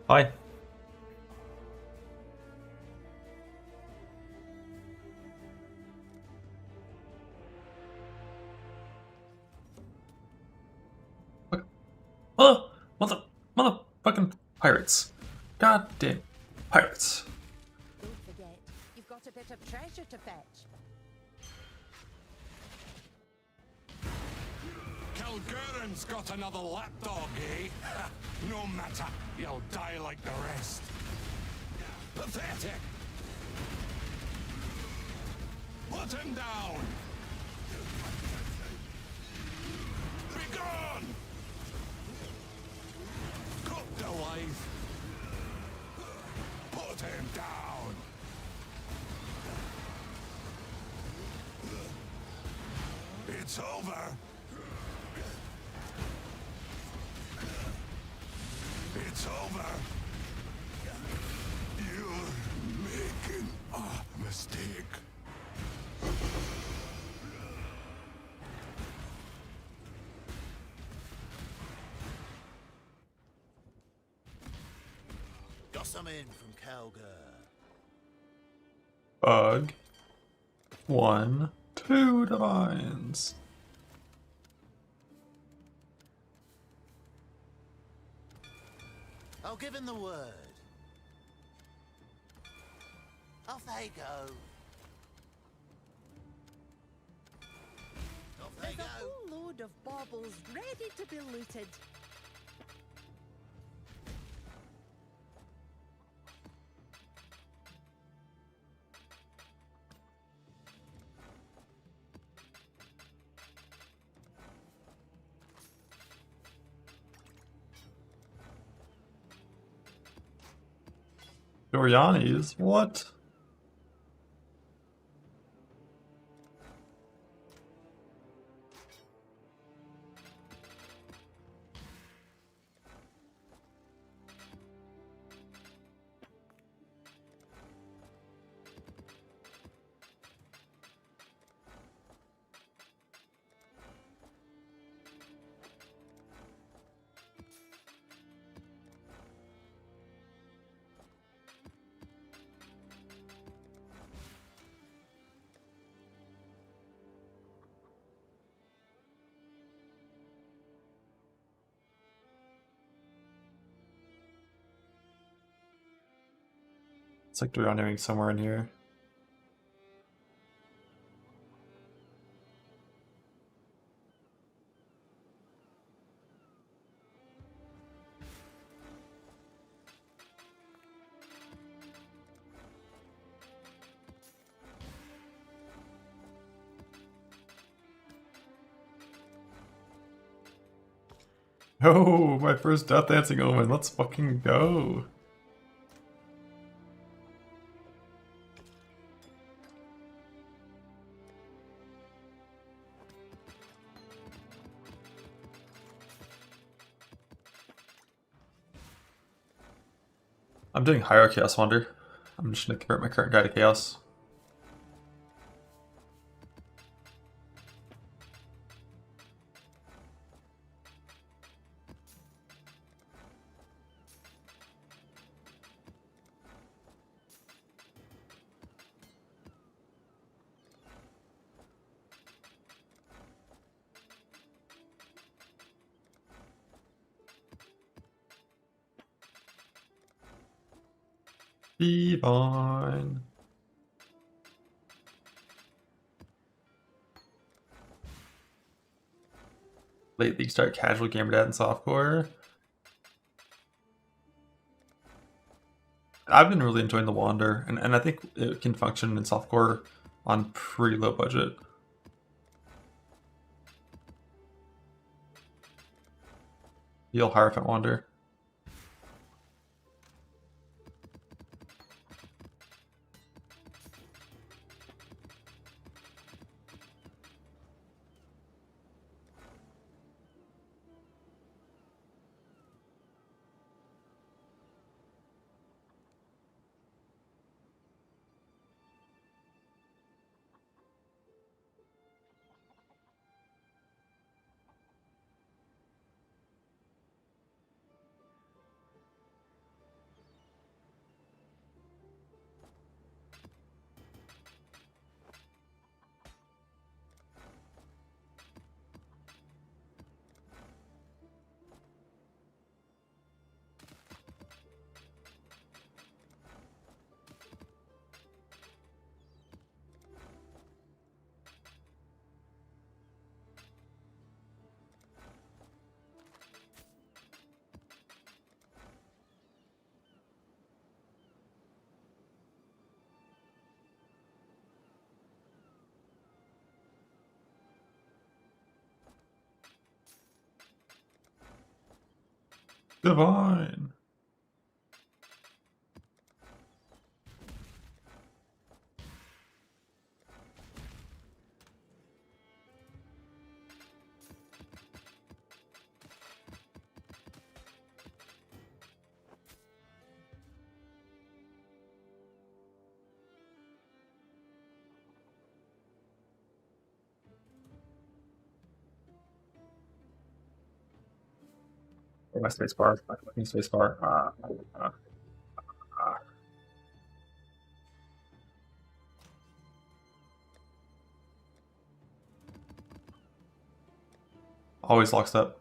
Hi. Fuck. Oh, motherfucking pirates. God damn pirates. Don't forget, you've got a bit of treasure to fetch. Kilgurn's got another lapdog, eh? No matter, you'll die like the rest. Pathetic! Put him down! Be gone! Cooked alive! Put him down! It's over! It's over! You're making a mistake. Got some in from Calgar. Bug. 1, 2 divines. I'll give him the word. Off they go. Off they There's go. a whole load of baubles ready to be looted. Doriani's? What? It's like Doriani's somewhere in here. Oh, my first Death Dancing Omen. Let's fucking go. I'm doing Hierarchy Chaos Wonder. I'm just gonna convert my current guy to Chaos. Divine. Late league start, casual gamer dad and softcore. I've been really enjoying the Wander, and I think it can function in softcore on pretty low budget. Heal Hierophant Wander. Divine. Where's my space bar? My fucking space bar. Uh. Always locks up.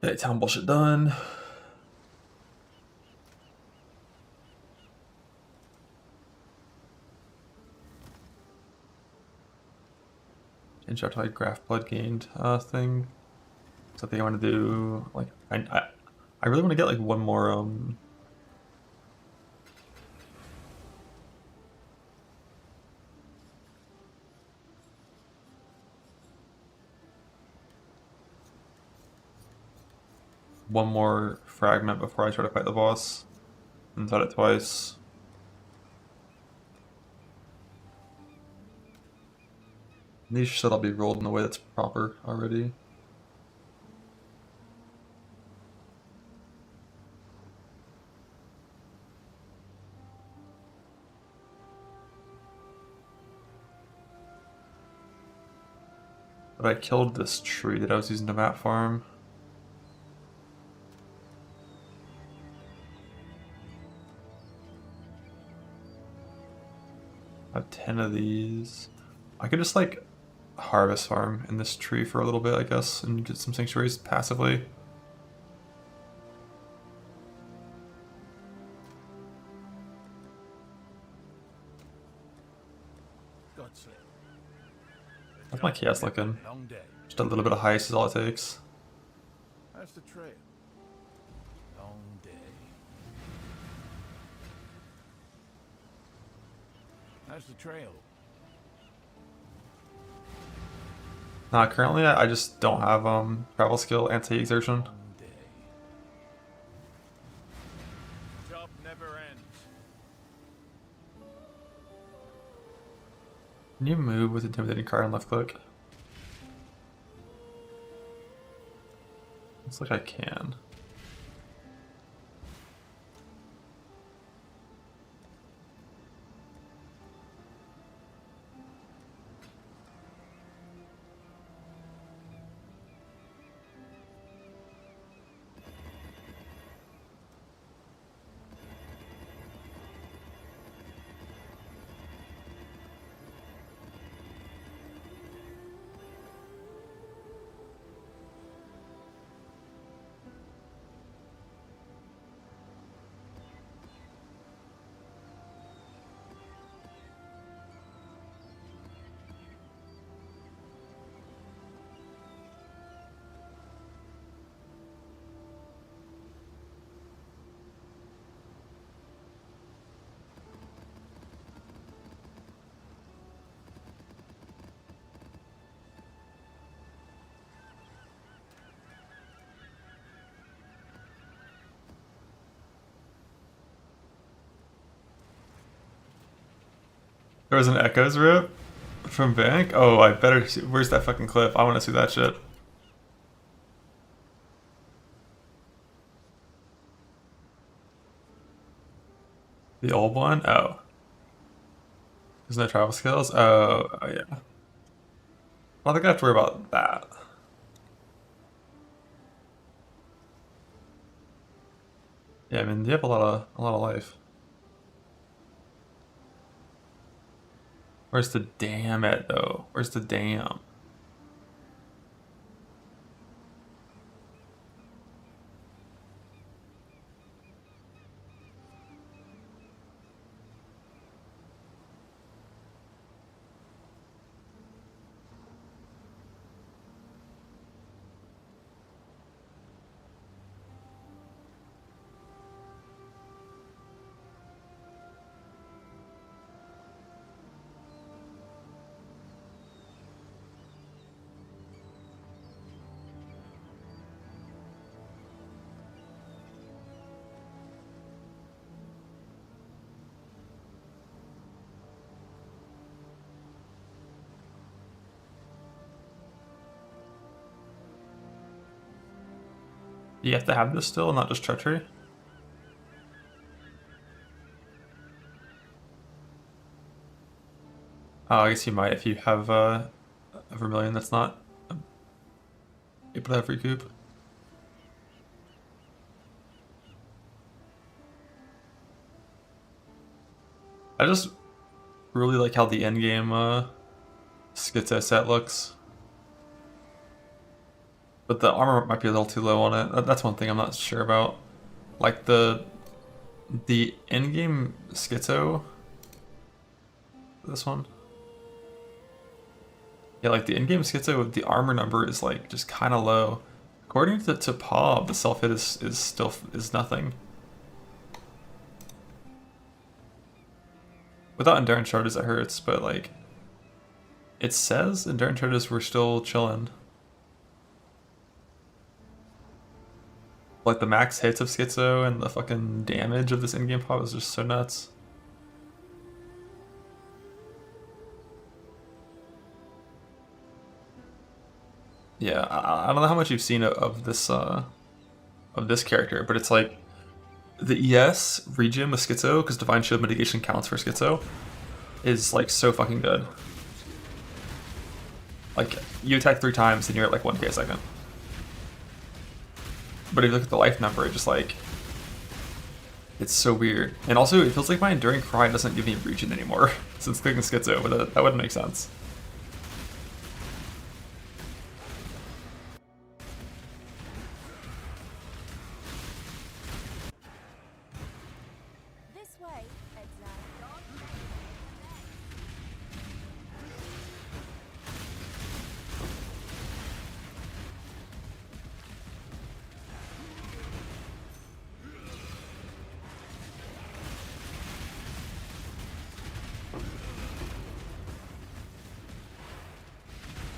Okay, town bullshit done. Change out to like graph blood gained thing. So I think I want to do like I really want to get like one more fragment before I try to fight the boss. And thought it twice. These should all be rolled in a way that's proper already. But I killed this tree that I was using to map farm. I have 10 of these. I could just like harvest farm in this tree for a little bit, I guess, and get some sanctuaries passively. How's my chaos looking? Long day. Just a little bit of heist is all it takes. How's the trail? Long day. How's the trail? Currently I just don't have travel skill, anti-exertion. Long day. Job never ends. Can you move with intimidating card and left click? Looks like I can. There was an Echoes rip from Bank? Oh, I better see. Where's that fucking clip? I want to see that shit. The old one? Oh. There's no travel skills? Oh yeah. I don't think I have to worry about that. Yeah, I mean, you have a lot of life. Where's the dam at though? Where's the dam? Do you have to have this still, not just treachery? Oh, I guess you might if you have a Vermilion that's not able to have recoup. I just really like how the endgame Schizo set looks. But the armor might be a little too low on it. That's one thing I'm not sure about. Like the endgame Schizo, this one. Yeah, like the endgame Schizo, the armor number is like just kind of low. According to Pob, the self hit is still nothing. Without endurance charges, it hurts, but like it says endurance charges were still chilling. Like the max hits of Schizo and the fucking damage of this in-game pop is just so nuts. Yeah, I don't know how much you've seen of this character, but it's like the ES regen with Schizo, because Divine Shield mitigation counts for Schizo, is like so fucking good. Like you attack 3 times and you're at like 1k a second. But if you look at the life number, it just like, it's so weird. And also, it feels like my Enduring Cry doesn't give me regen anymore since clicking Schizo, but that wouldn't make sense. This way, exile.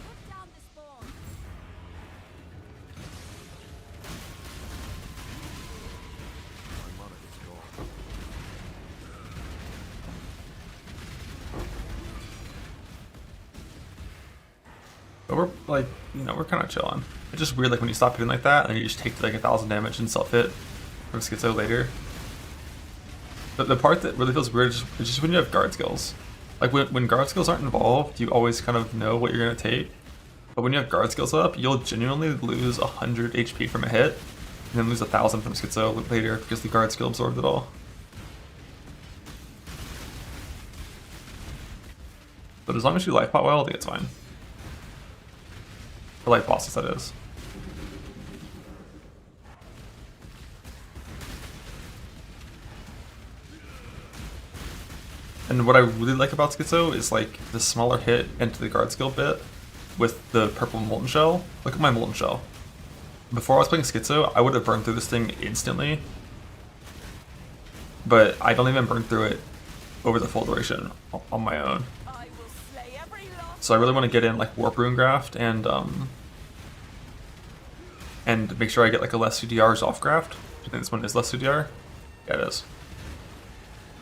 Put down the spawn. But we're like, you know, we're kind of chilling. It's just weird like when you stop hitting like that and you just take like 1000 damage and self-hit from Schizo later. But the part that really feels weird is just when you have guard skills. Like when guard skills aren't involved, you always kind of know what you're going to take. But when you have guard skills up, you'll genuinely lose 100 HP from a hit, and then lose 1000 from Schizo later because the guard skill absorbed it all. But as long as you life pot well, I think it's fine. For light bosses, that is. And what I really like about Schizo is like the smaller hit into the guard skill bit with the purple molten shell. Look at my molten shell. Before I was playing Schizo, I would have burned through this thing instantly. But I don't even burn through it over the full duration on my own. I will slay every last. So I really want to get in like Warp Rune Graft and make sure I get like a less CDR's off graft. Do you think this one is less CDR? Yeah, it is.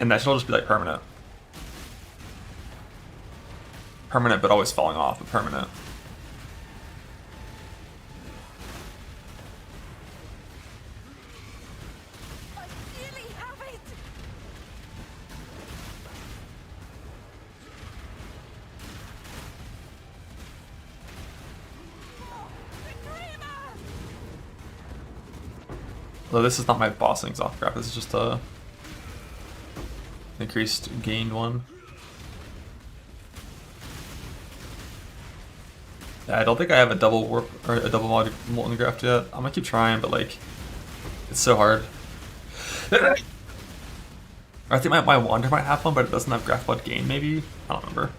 And that should all just be like permanent. Permanent, but always falling off, but permanent. I really have it. Oh, the dreamer. Although this is not my bossing's off graph, this is just a increased gained one. Yeah, I don't think I have a double warp or a double molten graft yet. I'm gonna keep trying, but like, it's so hard. I think my wander might have one, but it doesn't have graft blood gain. Maybe I don't remember.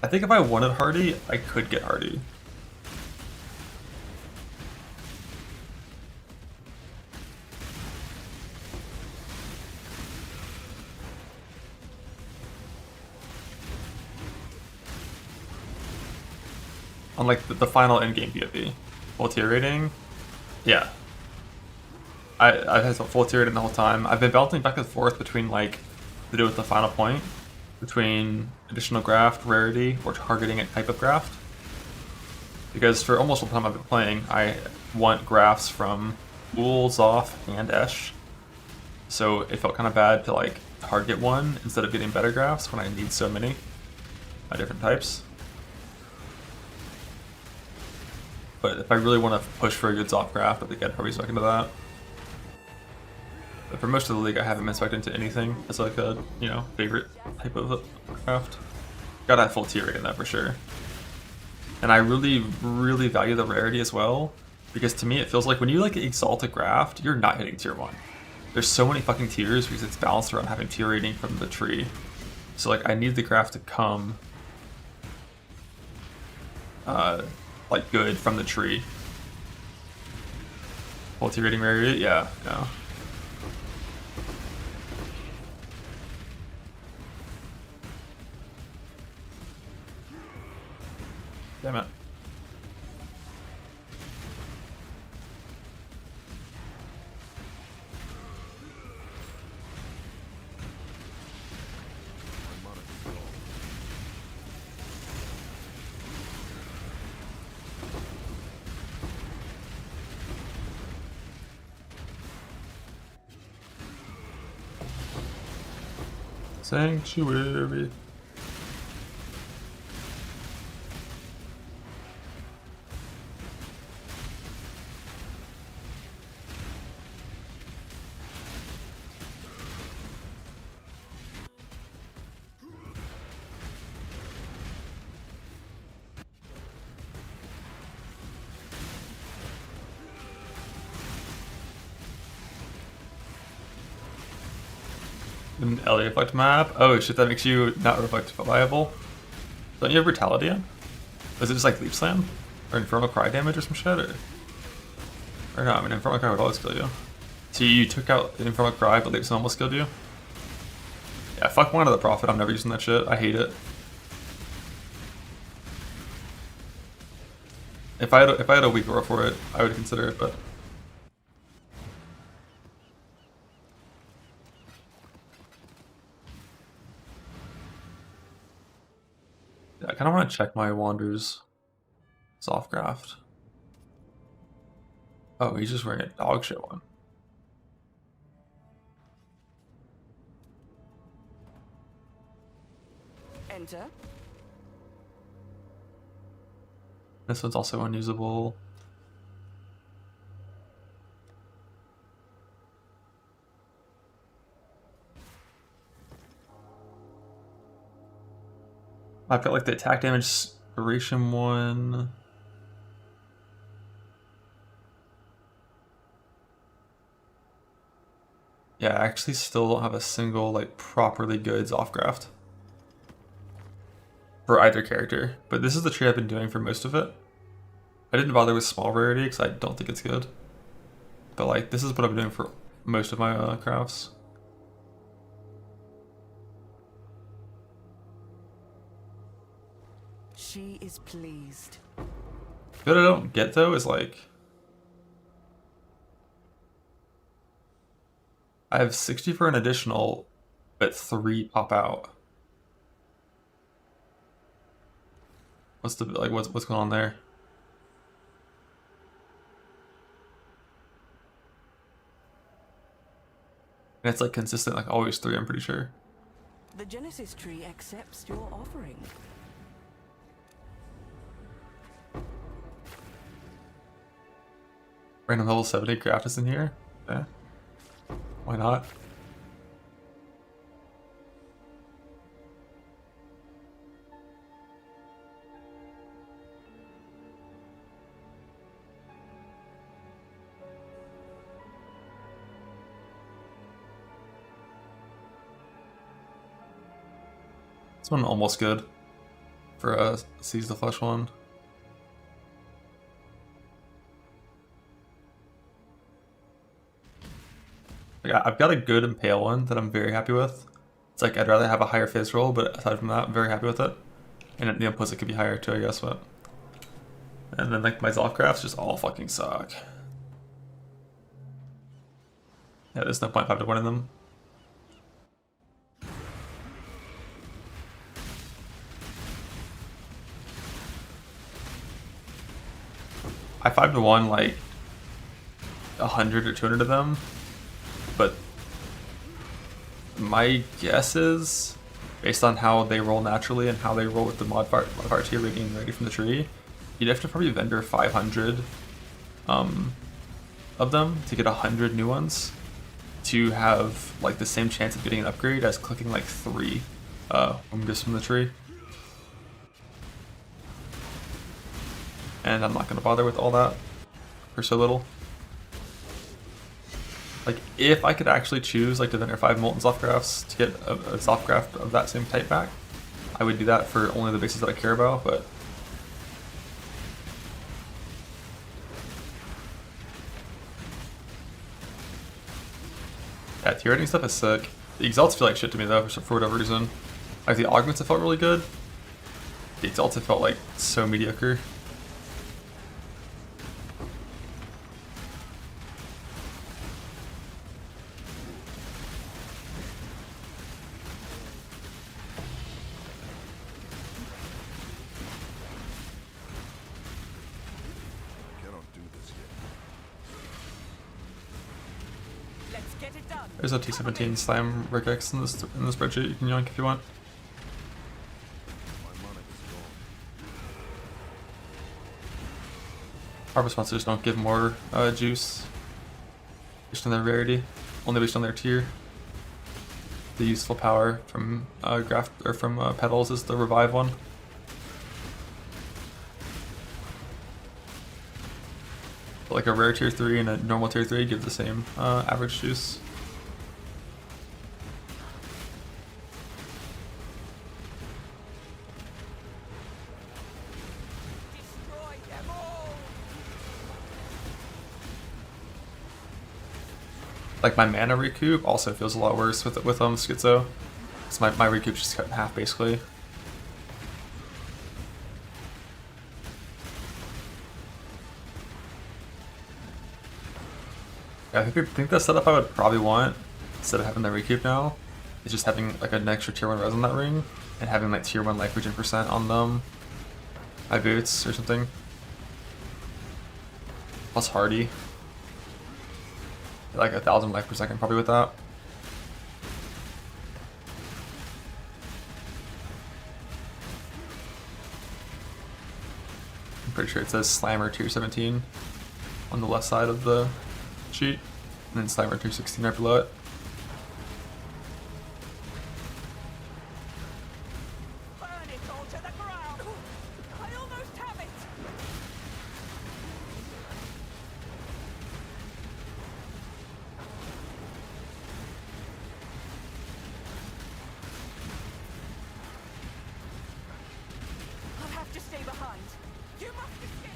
I think if I wanted Hardy, I could get Hardy. On like the final endgame PvP. Full tier rating? Yeah. I've had full tier rating the whole time. I've been bouncing back and forth between like to do with the final point, between additional graft, rarity, or targeting a type of graft. Because for almost all the time I've been playing, I want grafts from Wool, Zoth, and Esh. So it felt kind of bad to like target one instead of getting better grafts when I need so many different types. But if I really want to push for a good Zoth graft, I think I'd probably spec into that. But for most of the league, I haven't been spec'd into anything as like a, you know, favorite type of craft. Gotta have full tier rate in that for sure. And I really, really value the rarity as well, because to me it feels like when you like exalt a graft, you're not hitting tier 1. There's so many fucking tiers because it's balanced around having tier rating from the tree. So like I need the graft to come like good from the tree. Full tier rating rarity? Yeah, no. Damn it. Sanctuary. An LA reflect map? Oh shit, that makes you not reflect viable. Don't you have brutality in? Is it just like leap slam? Or infernal cry damage or some shit? Or no, I mean infernal cry would always kill you. So you took out infernal cry but leap slam almost killed you? Yeah, fuck one of the prophet, I'm never using that shit. I hate it. If I had a weak roll for it, I would consider it, but I kind of want to check my Wander's soft graft. Oh, he's just wearing a dog shit one. Enter. This one's also unusable. I've got like the attack damage duration one. Yeah, I actually still don't have a single like properly good Zoth graft for either character. But this is the tree I've been doing for most of it. I didn't bother with small rarity because I don't think it's good. But like this is what I've been doing for most of my crafts. She is pleased. What I don't get though is like I have 60 for an additional, but 3 pop out. What's the like what's going on there? And it's like consistent, like always 3, I'm pretty sure. The Genesis tree accepts your offering. Random level 70 craft is in here? Yeah. Why not? This one almost good for a Seize the Flesh one. Like, I've got a good Impale one that I'm very happy with. It's like I'd rather have a higher Fizz roll, but aside from that, I'm very happy with it. And the opposite could be higher too, I guess, but... And then like my Zoth crafts just all fucking suck. Yeah, there's no point 5 to winning them. I 5 to 1 like 100 or 200 of them, but my guess is, based on how they roll naturally and how they roll with the modifier tier getting ready from the tree, you'd have to probably vendor 500 of them to get 100 new ones to have like the same chance of getting an upgrade as clicking like 3 just from the tree. And I'm not gonna bother with all that for so little. Like, if I could actually choose like to vendor 5 molten soft grafts to get a soft graft of that same type back, I would do that for only the bases that I care about, but yeah, tier rating stuff is sick. The exalts feel like shit to me though, for whatever reason. Like the augments have felt really good. The exalts have felt like so mediocre. Cannot do this yet. Let's get it done. There's a t17 slime regex in the spreadsheet you can yoink if you want. My mana is gone. Harvest monsters don't give more juice based on their rarity, only based on their tier. The useful power from graft or from petals is the revive one. But like a rare tier 3 and a normal tier 3 give the same average juice. Destroy them all. Like my mana recoup also feels a lot worse with Schizo. So my recoup just cut in half basically. Yeah, I think the setup I would probably want, instead of having the recoup now, is just having like an extra tier 1 res on that ring, and having like tier 1 life regen % on them. My boots or something. Plus hardy. Like 1,000 life per second probably with that. I'm pretty sure it says Slammer tier 17 on the left side of the sheet, and then Slammer tier 16 right below it. Burn it all to the ground. I almost have it. I'll have to stay behind. You must escape.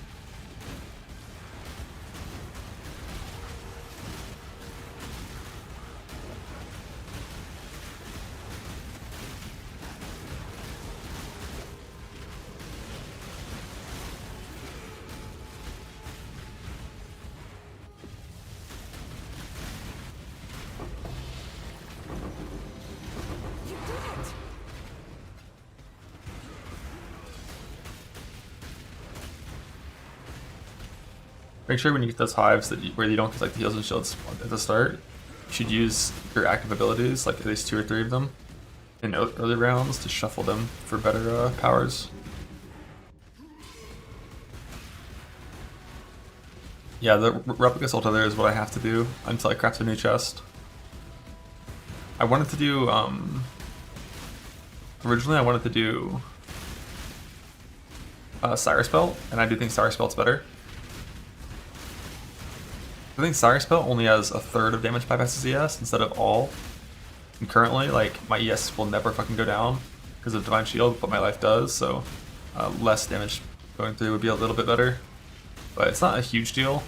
You did it. Make sure when you get those hives where you don't get like the heals and shields at the start, you should use your active abilities, like at least 2 or 3 of them, in early rounds to shuffle them for better powers. Yeah, the replica Sulta there is what I have to do until I craft a new chest. I wanted to do, originally I wanted to do Cyrus Belt, and I do think Cyrus Belt's better. I think Cyrus Belt only has a third of damage bypasses ES instead of all. And currently, like, my ES will never fucking go down because of Divine Shield, but my life does, so less damage going through would be a little bit better. But it's not a huge deal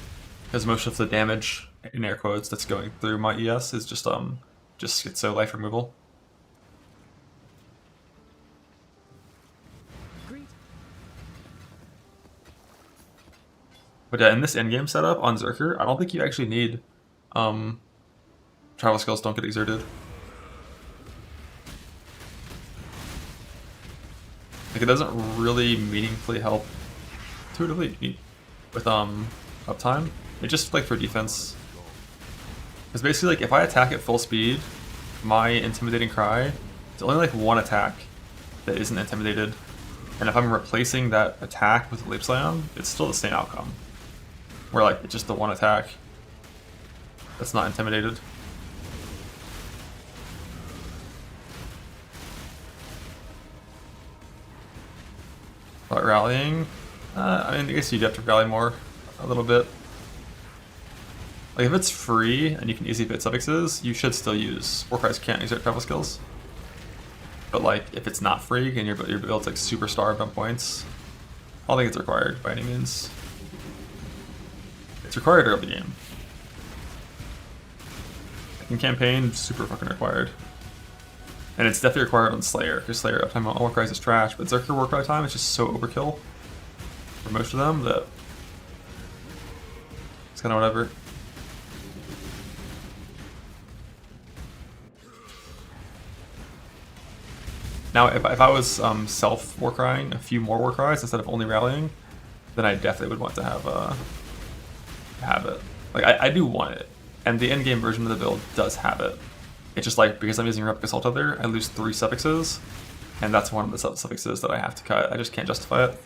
because most of the damage, in air quotes, that's going through my ES is just schizo life removal. But yeah, in this endgame setup on Zerker, I don't think you actually need travel skills don't get exerted. Like it doesn't really meaningfully help intuitively with uptime. It's just like for defense. It's basically like if I attack at full speed, my intimidating cry, it's only like one attack that isn't intimidated. And if I'm replacing that attack with a leap slam, it's still the same outcome. Where like it's just the one attack that's not intimidated. But rallying, I mean, I guess you'd have to rally more a little bit. Like if it's free and you can easy fit suffixes, you should still use. Warcries can't exert travel skills. But like if it's not free and your build's like super starved on points, I don't think it's required by any means. It's required early game. In campaign, super fucking required. And it's definitely required on Slayer, because Slayer uptime on Warcries is trash, but Zerker Warcry time is just so overkill for most of them that it's kind of whatever. Now, if I was self-Warcrying a few more Warcries instead of only rallying, then I definitely would want to have it. Like, I do want it, and the endgame version of the build does have it. It's just like, because I'm using Replica Assault Tether, I lose 3 suffixes, and that's one of the suffixes that I have to cut. I just can't justify it.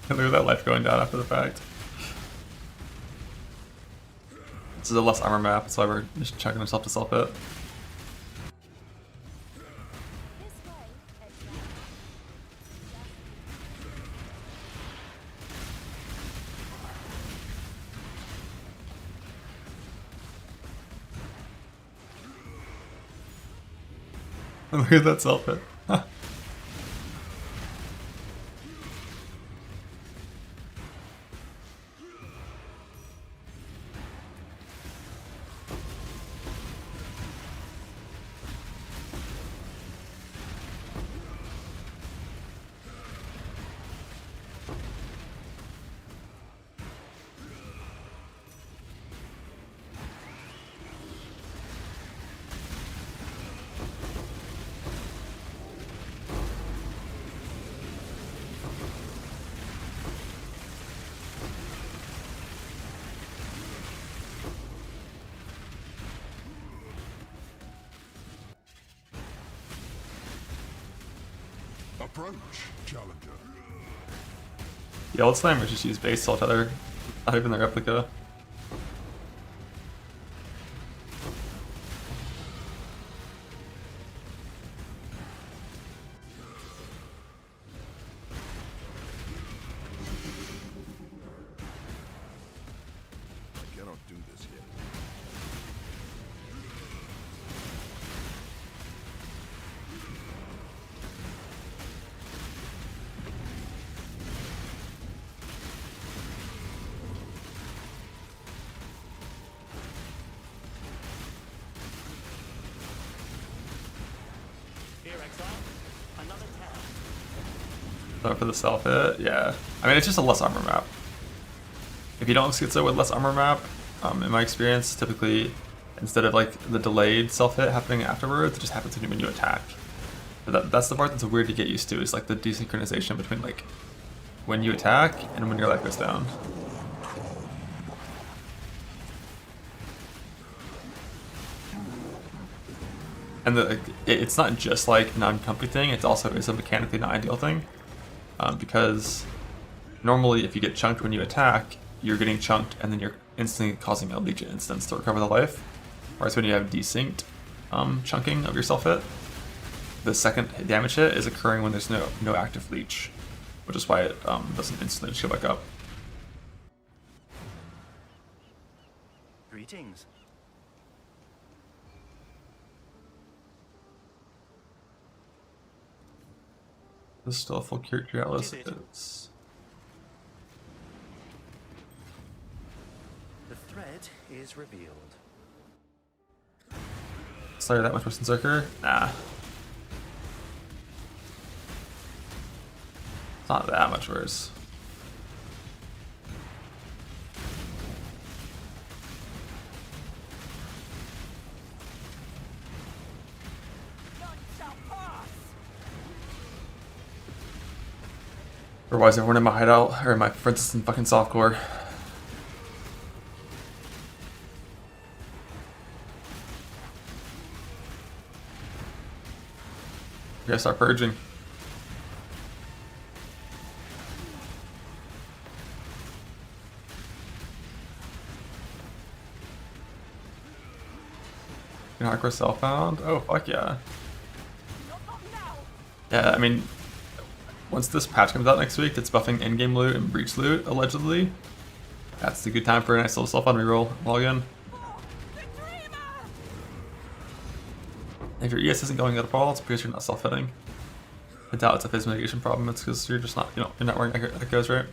Look at that life going down after the fact. This is a less armor map, that's why we're just checking ourselves to self hit. Look at that self hit. Approach, challenger. The old slammers just use base altogether, not even the replica. I cannot do this yet. For the self hit, yeah. I mean, it's just a less armor map. If you don't schizo with less armor map, in my experience, typically instead of like the delayed self hit happening afterwards, it just happens when you attack. But that's the part that's weird to get used to, is like the desynchronization between like when you attack and when your life goes down. And it's not just like non-comfy thing, it's also a mechanically not ideal thing. Because normally if you get chunked when you attack, you're getting chunked and then you're instantly causing a Legion instance to recover the life. Whereas when you have desynced chunking of your self hit, the second damage hit is occurring when there's no active leech, which is why it doesn't instantly show back up. Greetings. This is still a full character atlas. It's... The thread is revealed. Slayer that much worse than Zerker? Nah. It's not that much worse. None shall pass. Or why is everyone in my hideout, or in my princess in fucking softcore? We gotta start purging. You hardcore self-found? Oh, fuck yeah. Not now. Yeah, I mean, once this patch comes out next week, it's buffing Endgame loot and breach loot, allegedly. That's the good time for a nice little self-found reroll login. The dreamer. If your ES isn't going at all, it's because you're not self-hitting. I doubt it's a phase mitigation problem, it's because you're just not, you're not wearing echoes, right?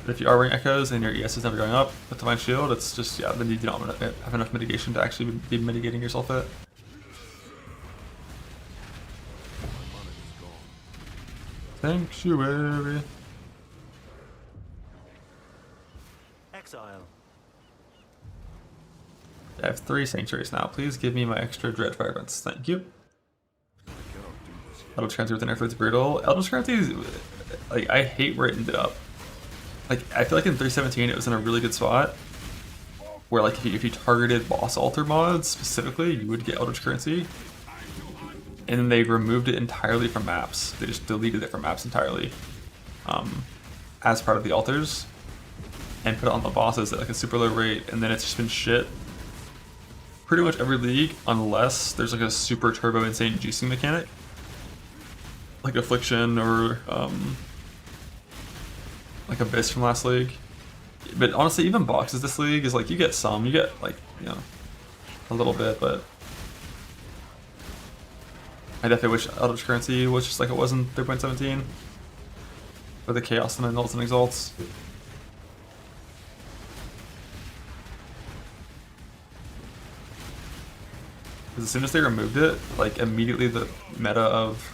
But if you are wearing echoes and your ES is never going up with Divine Shield, it's just, yeah, then you don't have enough mitigation to actually be mitigating your self-hit. Sanctuary. Exile. I have 3 sanctuaries now. Please give me my extra dread fire events. Thank you. Eldritch Currency with an Earthwood's brutal. Eldritch Currency, like, I hate where it ended up. Like, I feel like in 317 it was in a really good spot, where like if you targeted boss altar mods specifically, you would get Eldritch Currency. And then they removed it entirely from maps. They just deleted it from maps entirely, as part of the altars, and put it on the bosses at like a super low rate. And then it's just been shit pretty much every league, unless there's like a super turbo insane juicing mechanic, like Affliction or like Abyss from last league. But honestly, even boxes this league is like, you get some, you get like, a little bit, but I definitely wish Eldritch Currency was just like it was in 3.17 for the Chaos and Annulls and Exalts. Because as soon as they removed it, like immediately the meta of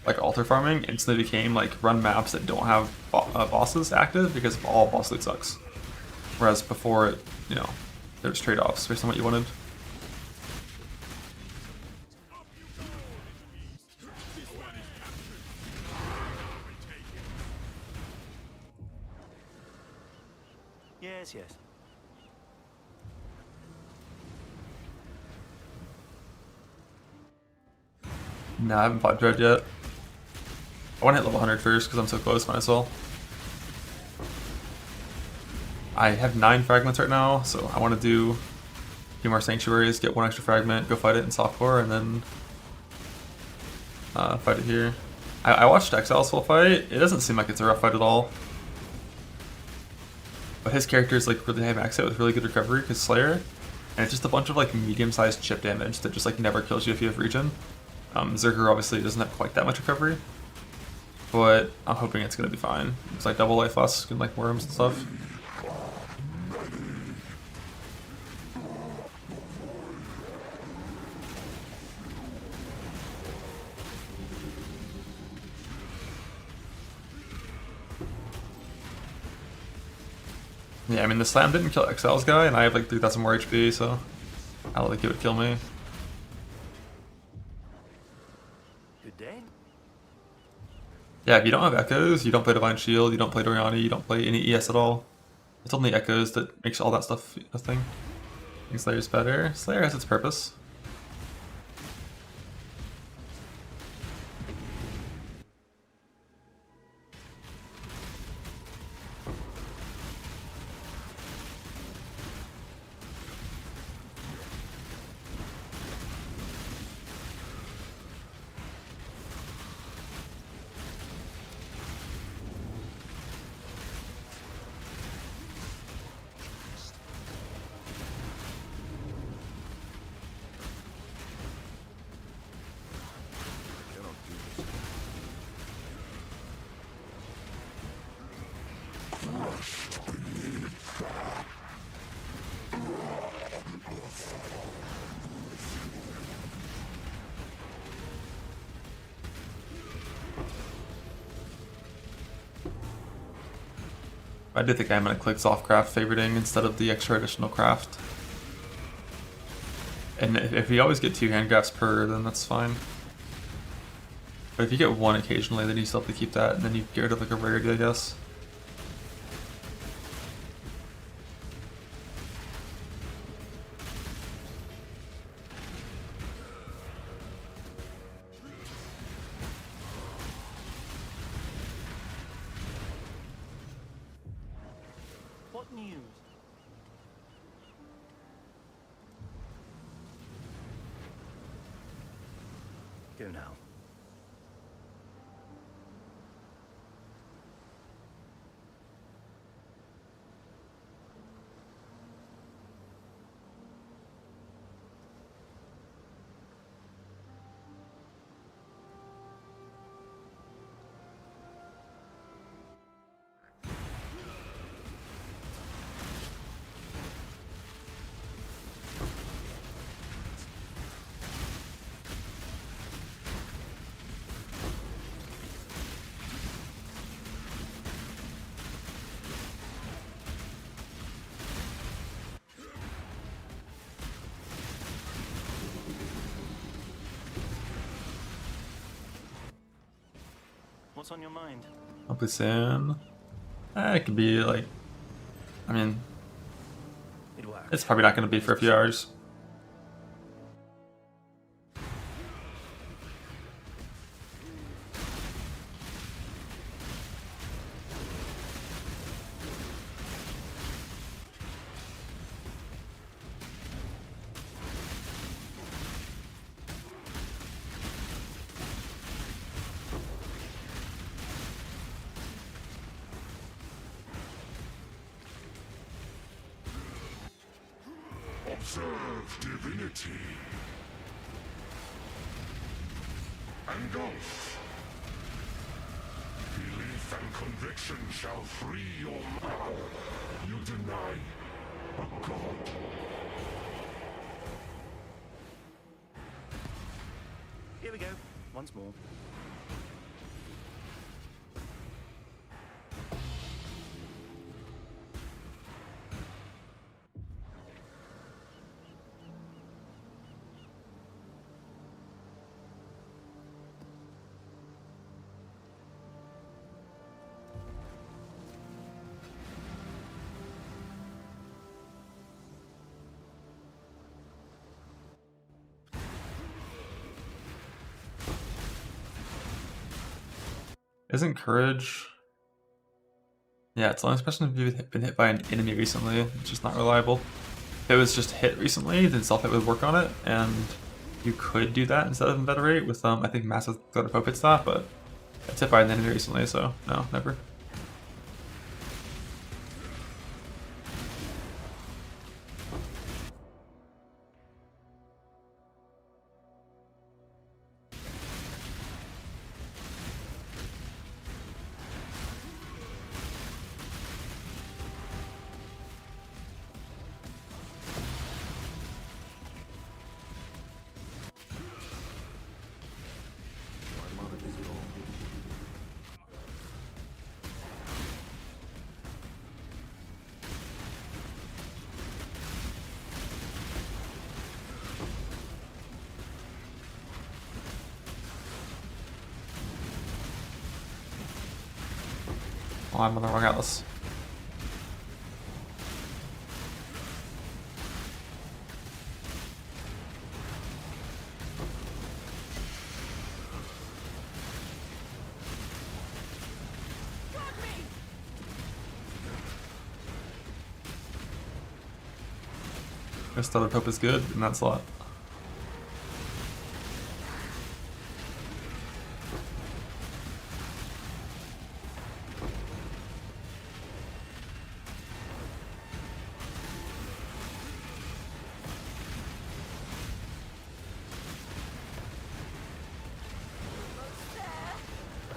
like altar farming instantly became like run maps that don't have bosses active, because all boss loot sucks. Whereas before it, there's trade-offs based on what you wanted. Yes, yes. Nah, I haven't fought Dread yet. I want to hit level 100 first because I'm so close, might as well. I have 9 fragments right now, so I want to do a few more sanctuaries, get 1 extra fragment, go fight it in softcore, and then fight it here. I watched Exile's full fight. It doesn't seem like it's a rough fight at all. But his character is like really high max out with really good recovery because Slayer, and it's just a bunch of like medium-sized chip damage that just like never kills you if you have regen. Zerker obviously doesn't have quite that much recovery, but I'm hoping it's gonna be fine. It's like double life loss and like worms and stuff. Yeah, I mean the slam didn't kill Exile's guy, and I have like 3,000 more HP, so I don't think it would kill me. Good day. Yeah, if you don't have Echoes, you don't play Divine Shield, you don't play Doriani, you don't play any ES at all. It's only Echoes that makes all that stuff a thing. I think Slayer's better. Slayer has its purpose. I do think I'm gonna click soft craft favoriting instead of the extra additional craft. And if you always get 2 hand grafts per, then that's fine. But if you get 1 occasionally, then you still have to keep that, and then you get rid of like a rarity, I guess. What news? Go now. What's on your mind? Hopefully soon. It could be like, I mean, It worked. it's probably not gonna be for a few hours. Observe divinity. Engulf. Belief and conviction shall free your mind. You deny a god. Here we go. Once more. Isn't courage? Yeah, it's the only person who's been hit by an enemy recently. It's just not reliable. If it was just hit recently, then self-hit would work on it, and you could do that instead of inveterate with I think massive threat of Pope stuff, but it's hit by an enemy recently, so no, never. Oh, I'm on the wrong atlas. This other Pope is good in that slot.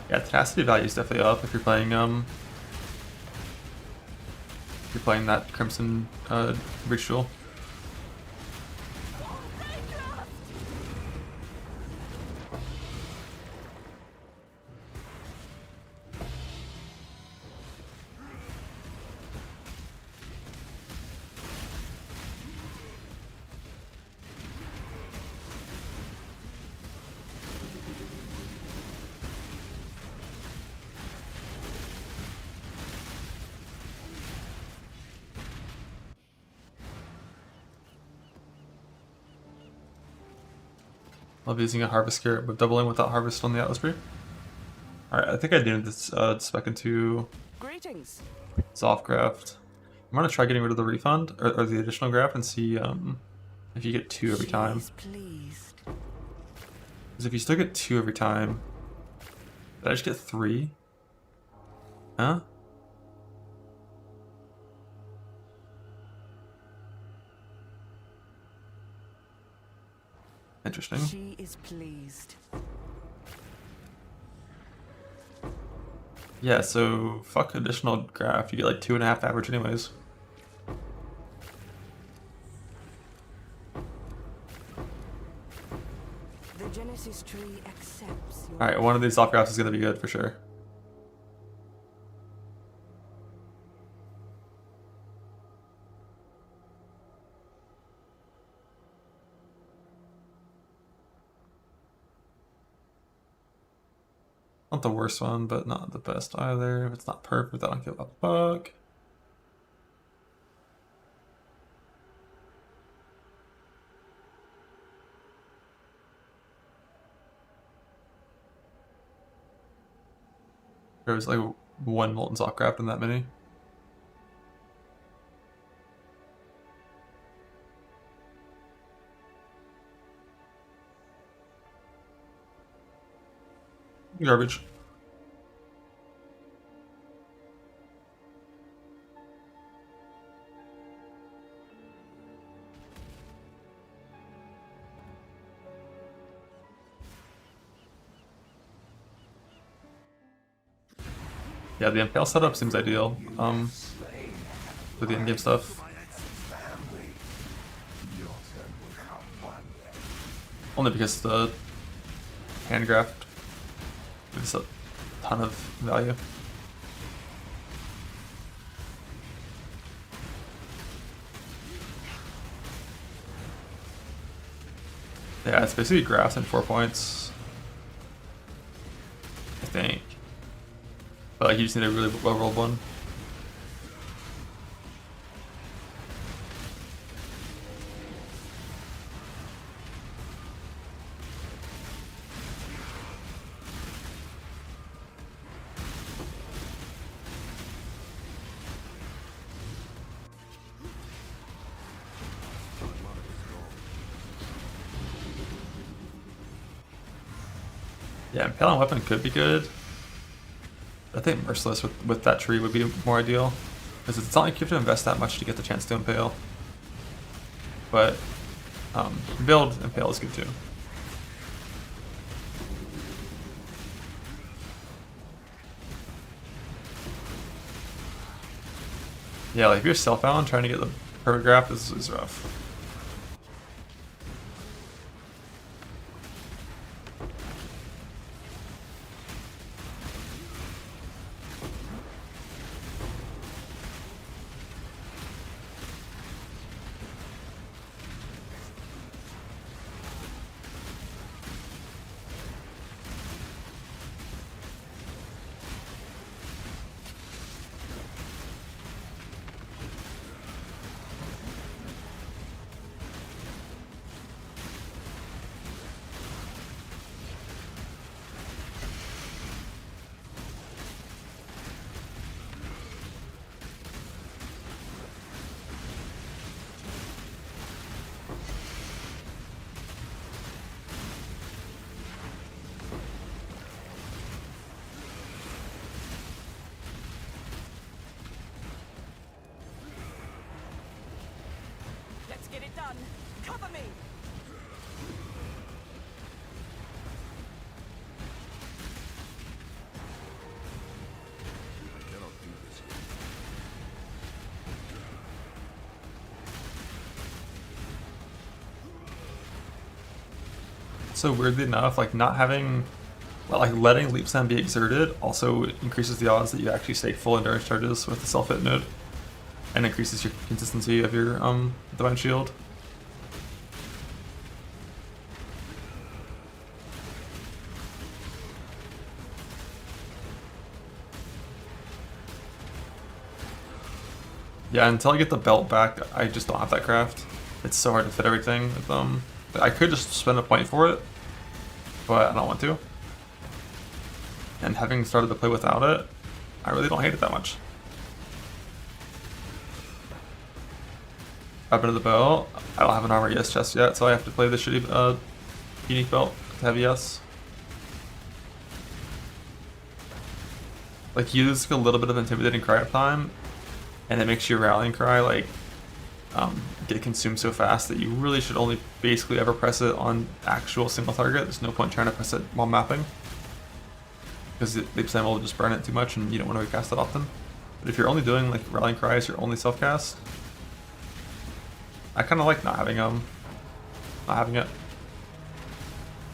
Yeah, tenacity value is definitely up if you're playing that Crimson ritual. Love using a Harvest Carrot with doubling without Harvest on the Atlas tree. Alright, I think I needed this spec into Greetings. Zoffcraft. I'm gonna try getting rid of the refund, or the additional graft, and see if you get 2 every time. She is pleased. Because if you still get 2 every time, did I just get 3? Huh? Interesting. She is pleased. Yeah, so fuck additional graft. You get like 2.5 average anyways. The Genesis tree accepts your... Alright, one of these soft grafts is gonna be good for sure. Not the worst one, but not the best either. If it's not perfect, I don't give a fuck. There was like 1 Molten Softcraft in that many. Garbage. Yeah, the Impale setup seems ideal. With the in-game stuff. Only because the hand graft gives a ton of value. Yeah, it's basically grass and 4 points, I think. But like, you just need a really well-rolled one. Yeah, Impaling Weapon could be good. I think Merciless with that tree would be more ideal. Because it's not like you have to invest that much to get the chance to Impale. But build Impale is good too. Yeah, like if you're self-bound, trying to get the perfect graph is rough. Let's get it done. Cover me. So weirdly enough, like not having, well, like letting Leap Slam be exerted also increases the odds that you actually stay full endurance charges with the self-hit node, and increases your consistency of your Divine Shield. Yeah, until I get the belt back, I just don't have that craft. It's so hard to fit everything with them. I could just spend a point for it, but I don't want to. And having started to play without it, I really don't hate it that much. Up into the belt. I don't have an armor yes chest yet, so I have to play the shitty unique belt to have yes. Like you lose a little bit of intimidating cry up time, and it makes your rallying cry like get consumed so fast that you really should only basically ever press it on actual single target. There's no point trying to press it while mapping, because Leap Slam will just burn it too much and you don't want to recast it often. But if you're only doing like rallying cry as your only self cast, I kind of like not having it.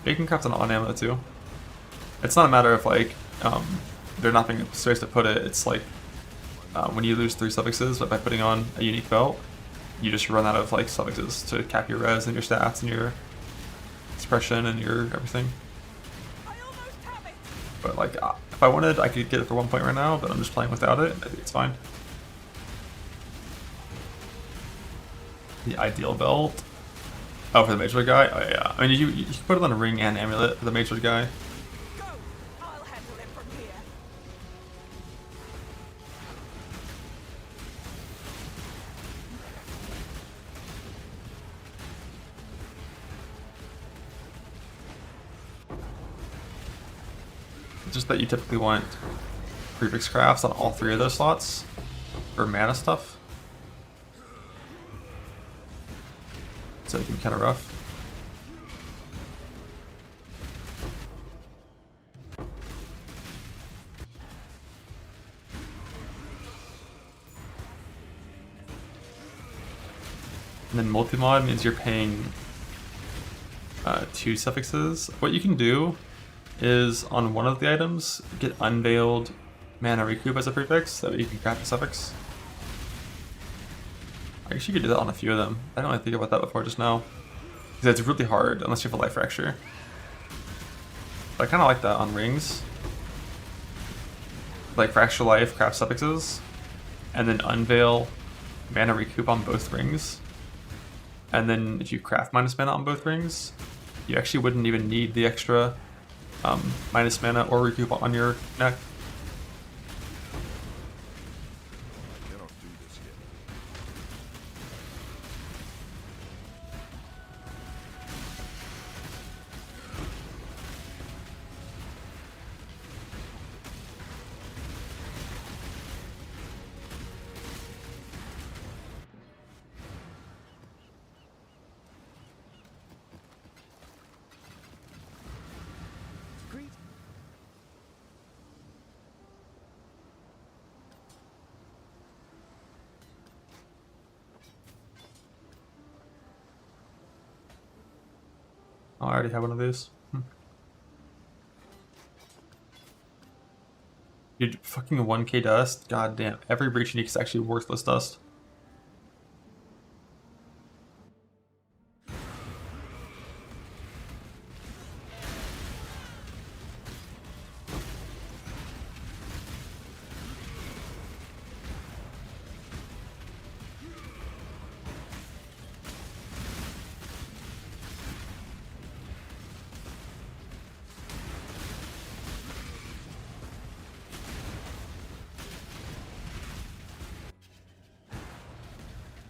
You can craft an on ammo too. It's not a matter of like there not being space to put it. It's like when you lose 3 suffixes, but by putting on a unique belt, you just run out of like suffixes to cap your res and your stats and your suppression and your everything. I almost have it. But like if I wanted, I could get it for 1 point right now, but I'm just playing without it. I think it's fine. The ideal belt. Oh, for the Mage Lord guy? Oh yeah. I mean, you can put it on a ring and amulet for the Mage Lord guy. Go. I'll handle it from here. It's just that you typically want prefix crafts on all 3 of those slots for mana stuff. So it can be kind of rough. And then multi-mod means you're paying 2 suffixes. What you can do is on one of the items, get unveiled mana recoup as a prefix, so that you can craft a suffix. I guess you could do that on a few of them. I didn't really think about that before just now. Because it's really hard unless you have a life fracture. But I kind of like that on rings. Like fracture life, craft suffixes, and then unveil mana recoup on both rings. And then if you craft minus mana on both rings, you actually wouldn't even need the extra minus mana or recoup on your neck. Oh, I already have one of these. Dude, fucking 1k dust? God damn. Every breach unique is actually worthless dust.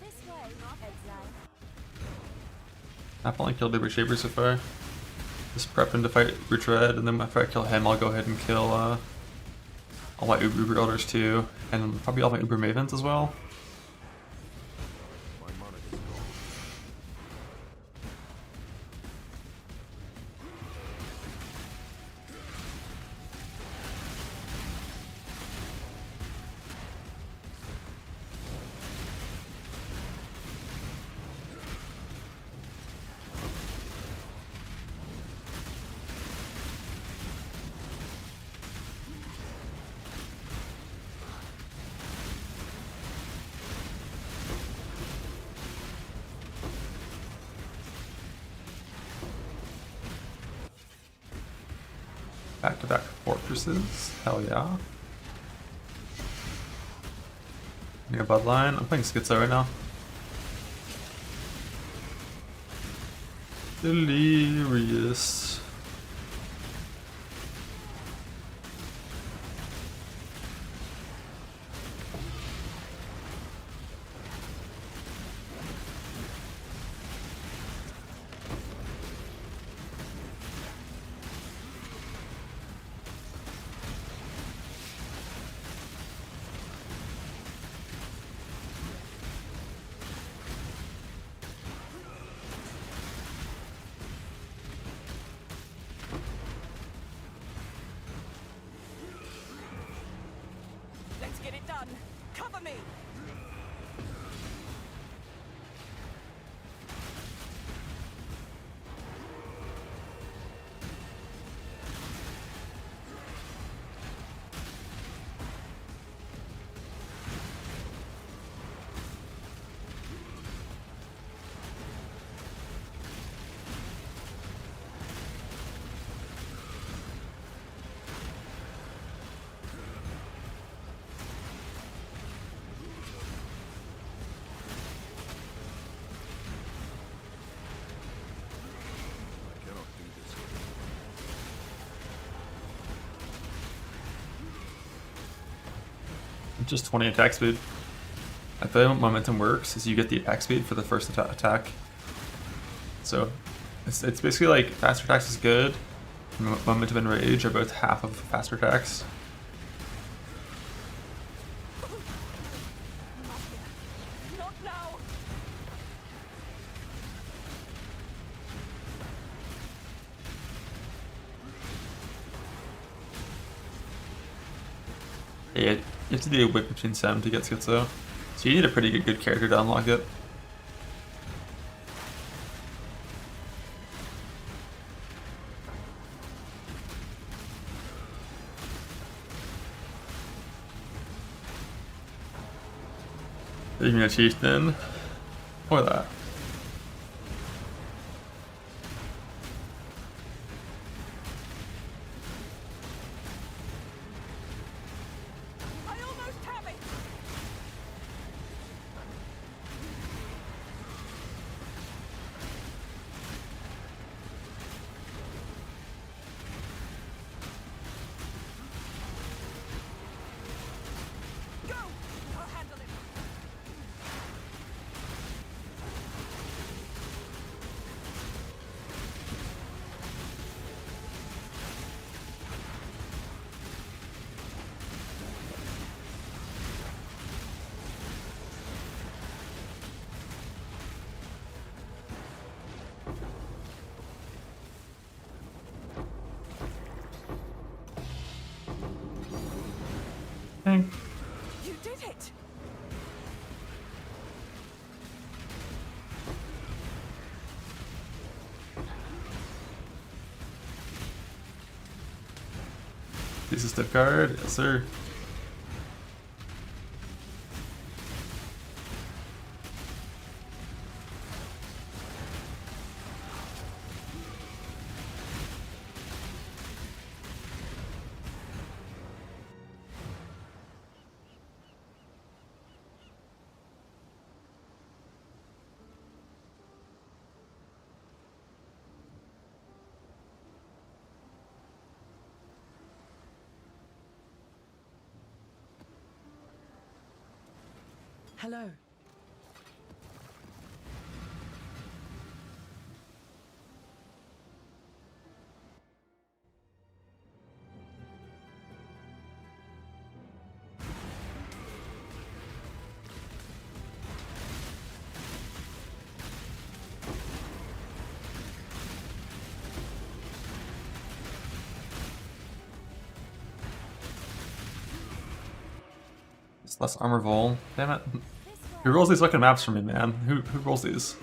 This way, exile. I've only killed Uber Shaper so far. Just prepping to fight Uber Dread, and then after I kill him, I'll go ahead and kill all my Uber Elders too, and probably all my Uber Mavens as well. Back-to-back fortresses. Hell yeah. Near Bloodline. I'm playing Schizo right now. Delirious. Let's get it done. Cover me. Just 20 attack speed. I feel like momentum works is you get the attack speed for the first attack. So it's basically like faster attacks is good. Momentum and rage are both half of faster attacks. Not now. Yeah, you have to do a whip between 7 to get Schizo. So you need a pretty good character to unlock it. You mean a chieftain? Or that? I almost have it. Go. I'll handle it. This is stiff guard, yes sir. Hello. It's less armor vol. Damn it. Who rolls these fucking maps for me, man? Who rolls these?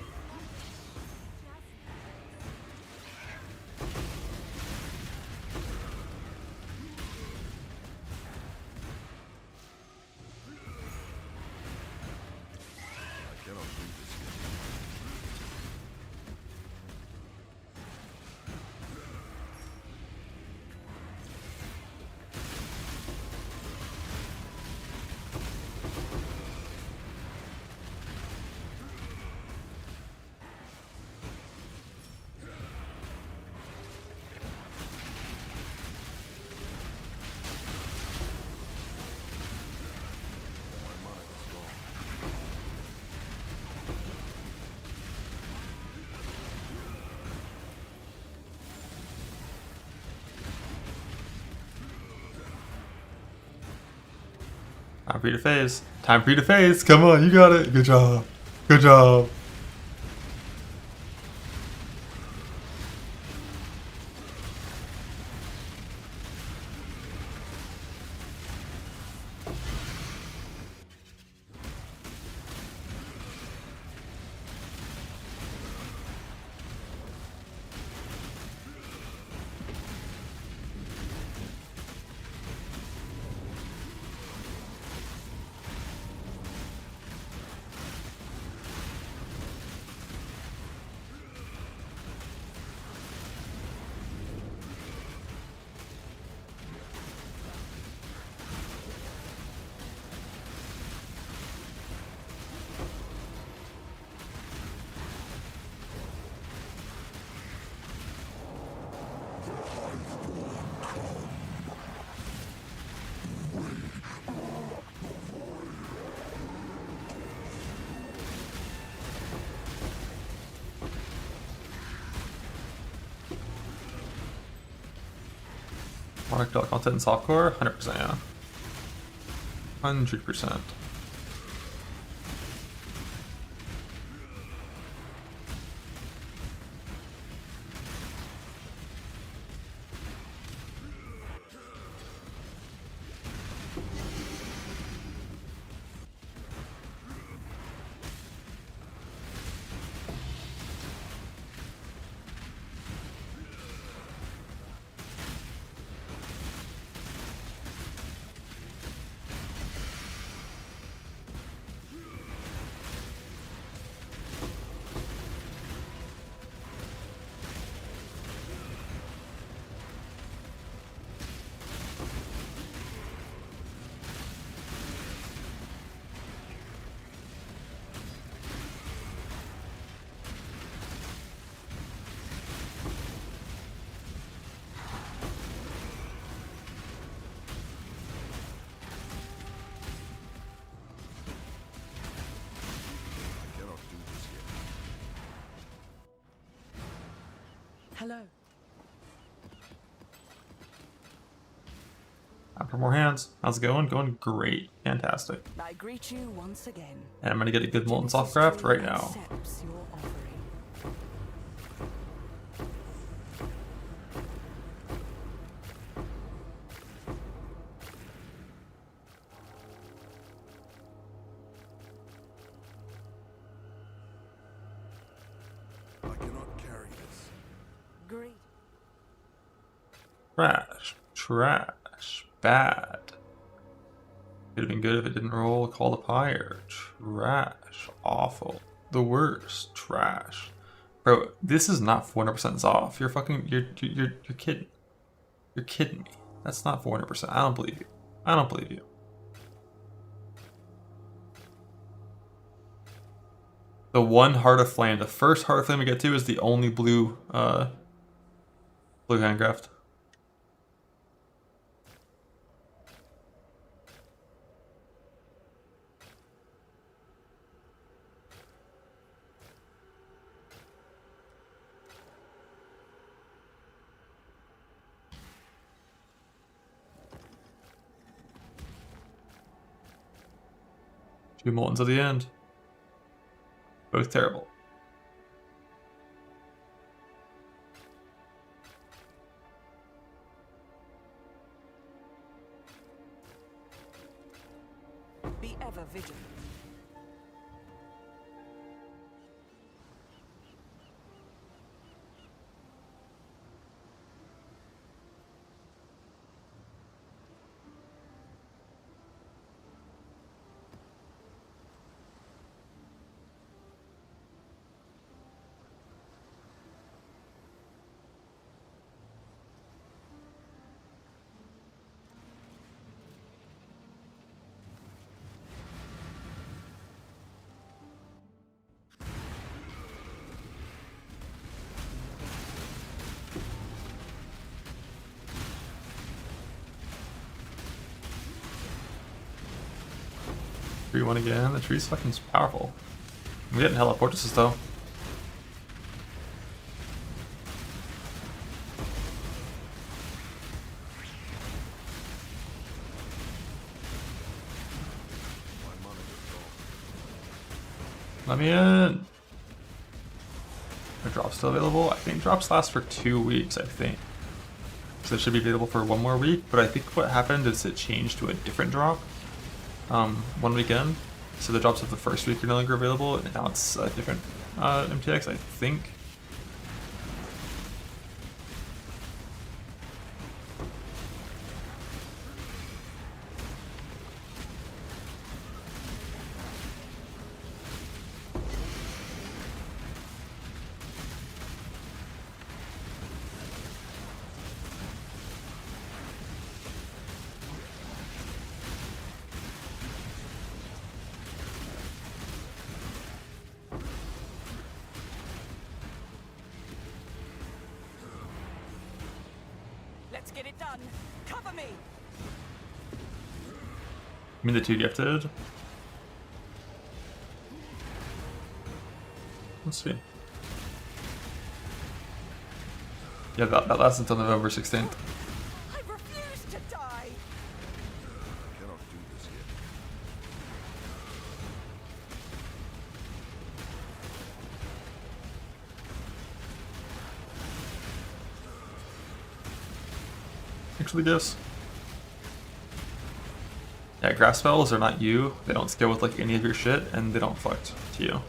Time for you to phase. Time for you to phase. Come on, you got it. Good job. Good job. Product dot content in softcore? 100%, yeah. 100%. Hello. Time for more hands. How's it going? Going great. Fantastic. I greet you once again. And I'm gonna get a good molten soft craft right now. Accepts your offering. I cannot carry this. Great. Trash. Trash. bad. Could have been good if it didn't roll. Call the pyre. Trash. Awful. The worst. Trash. Bro, this is not 400% Zoff. You're fucking, you're kidding. You're kidding me. That's not 400%. I don't believe you. I don't believe you. The one Heart of Flame, the first Heart of Flame we get to is the only blue, blue handcraft. Two Moltens at the end. Both terrible. Be ever vigilant. Tree one again. The tree's fucking powerful. We're getting hella fortresses though. Let me in. Are drops still available? I think drops last for 2 weeks, I think. So it should be available for 1 more week, but I think what happened is it changed to a different drop. 1 weekend. So the drops of the first week are no longer available, and now it's a different MTX, I think. Let's get it done. Cover me. I mean the 2 gifted? Let's see. Yeah, that lasts until November 16th. I refuse to die. Cannot do this yet. Actually, yes. Yeah, grass spells are not you. They don't scale with like any of your shit, and they don't flex to you.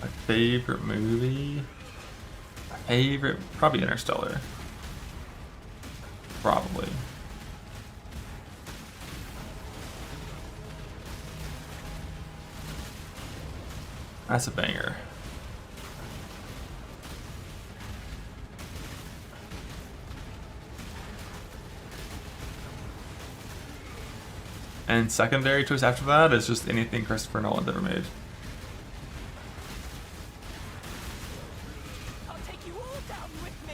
My favorite movie? My favorite, probably Interstellar. Probably. That's a banger. And secondary choice after that is just anything Christopher Nolan's ever made. I'll take you all down with me.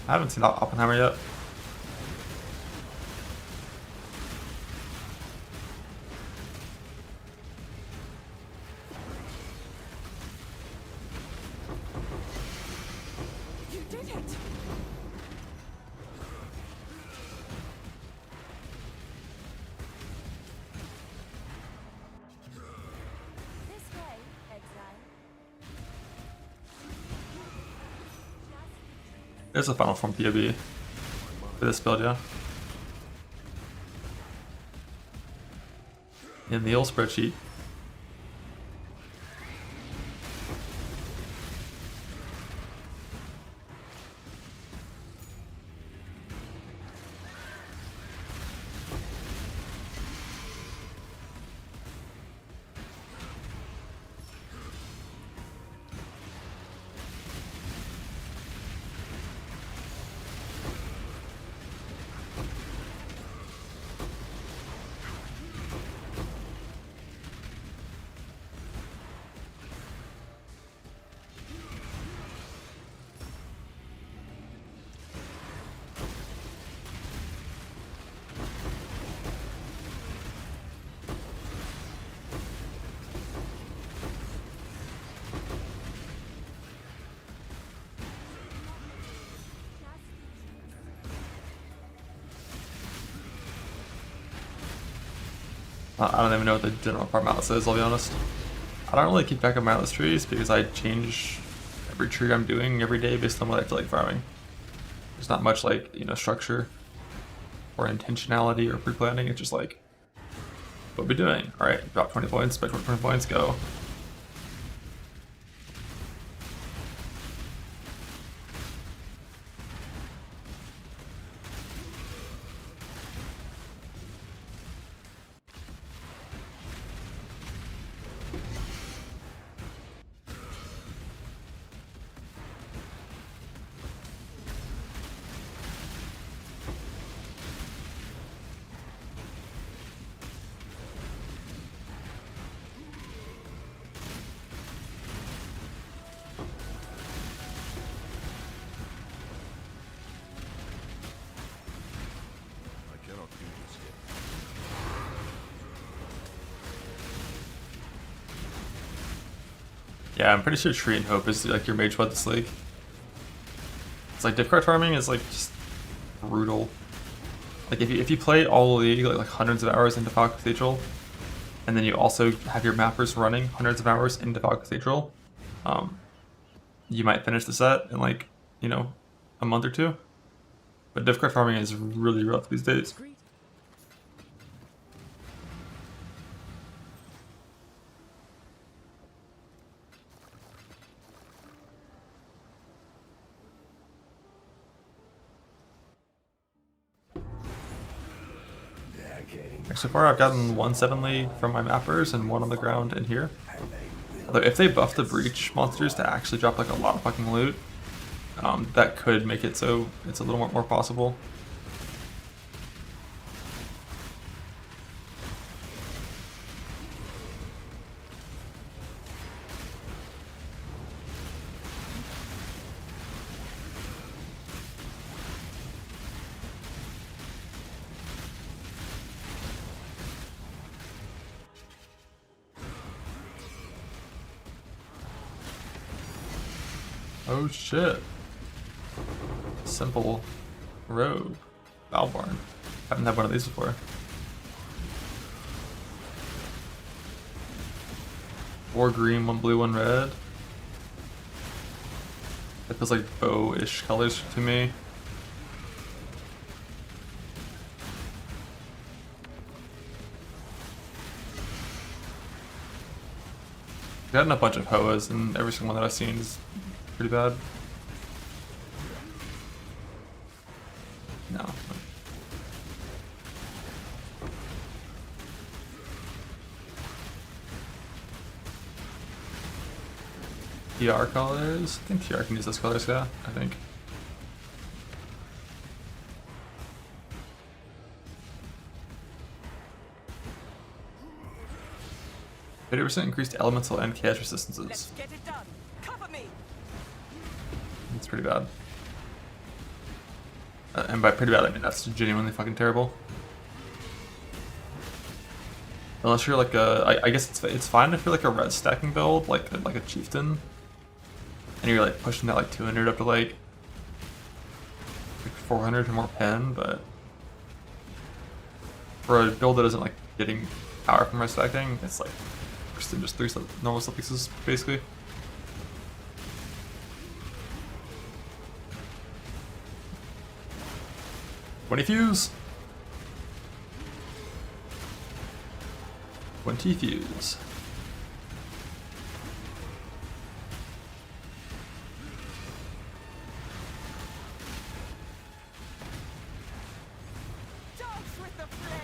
I haven't seen Oppenheimer yet. You did it! This way, exile. There's a final form POB for this build, yeah. In the old spreadsheet. I don't even know what the general farm atlas is, I'll be honest. I don't really keep track of my atlas trees because I change every tree I'm doing every day based on what I feel like farming. There's not much like, you know, structure or intentionality or pre-planning. It's just like, what are we doing? Alright, drop 20 points, spec 20 points, go. Yeah, I'm pretty sure Tree and Hope is like your mage flood this league. It's like diff card farming is like just brutal. Like if you play all the league like hundreds of hours into Fog Cathedral, and then you also have your mappers running hundreds of hours into Fog Cathedral, you might finish the set in like, you know, a month or two. But diff card farming is really rough these days. So far I've gotten 1 7-ly from my mappers and 1 on the ground in here. Although if they buff the breach monsters to actually drop like a lot of fucking loot, that could make it so it's a little more possible. Oh shit. Simple rogue. Valbarn. Haven't had one of these before. 4 green, 1 blue, 1 red. It feels like bow-ish colors to me. I've gotten a bunch of Hoas, and every single one that I've seen is pretty bad. No. TR colors? I think TR can use those colors, yeah, I think. 30% increased elemental and chaos resistances. Let's get it done. Cover me. That's pretty bad. And by pretty bad, I mean that's genuinely fucking terrible. Unless you're like I guess it's fine if you're like a red stacking build, like a chieftain, and you're like pushing that like 200 up to like 400 or more pen, but for a build that isn't like getting power from red stacking, it's like just 3 normal slip pieces basically. When fuse. 20 fuse. Dance with the flame.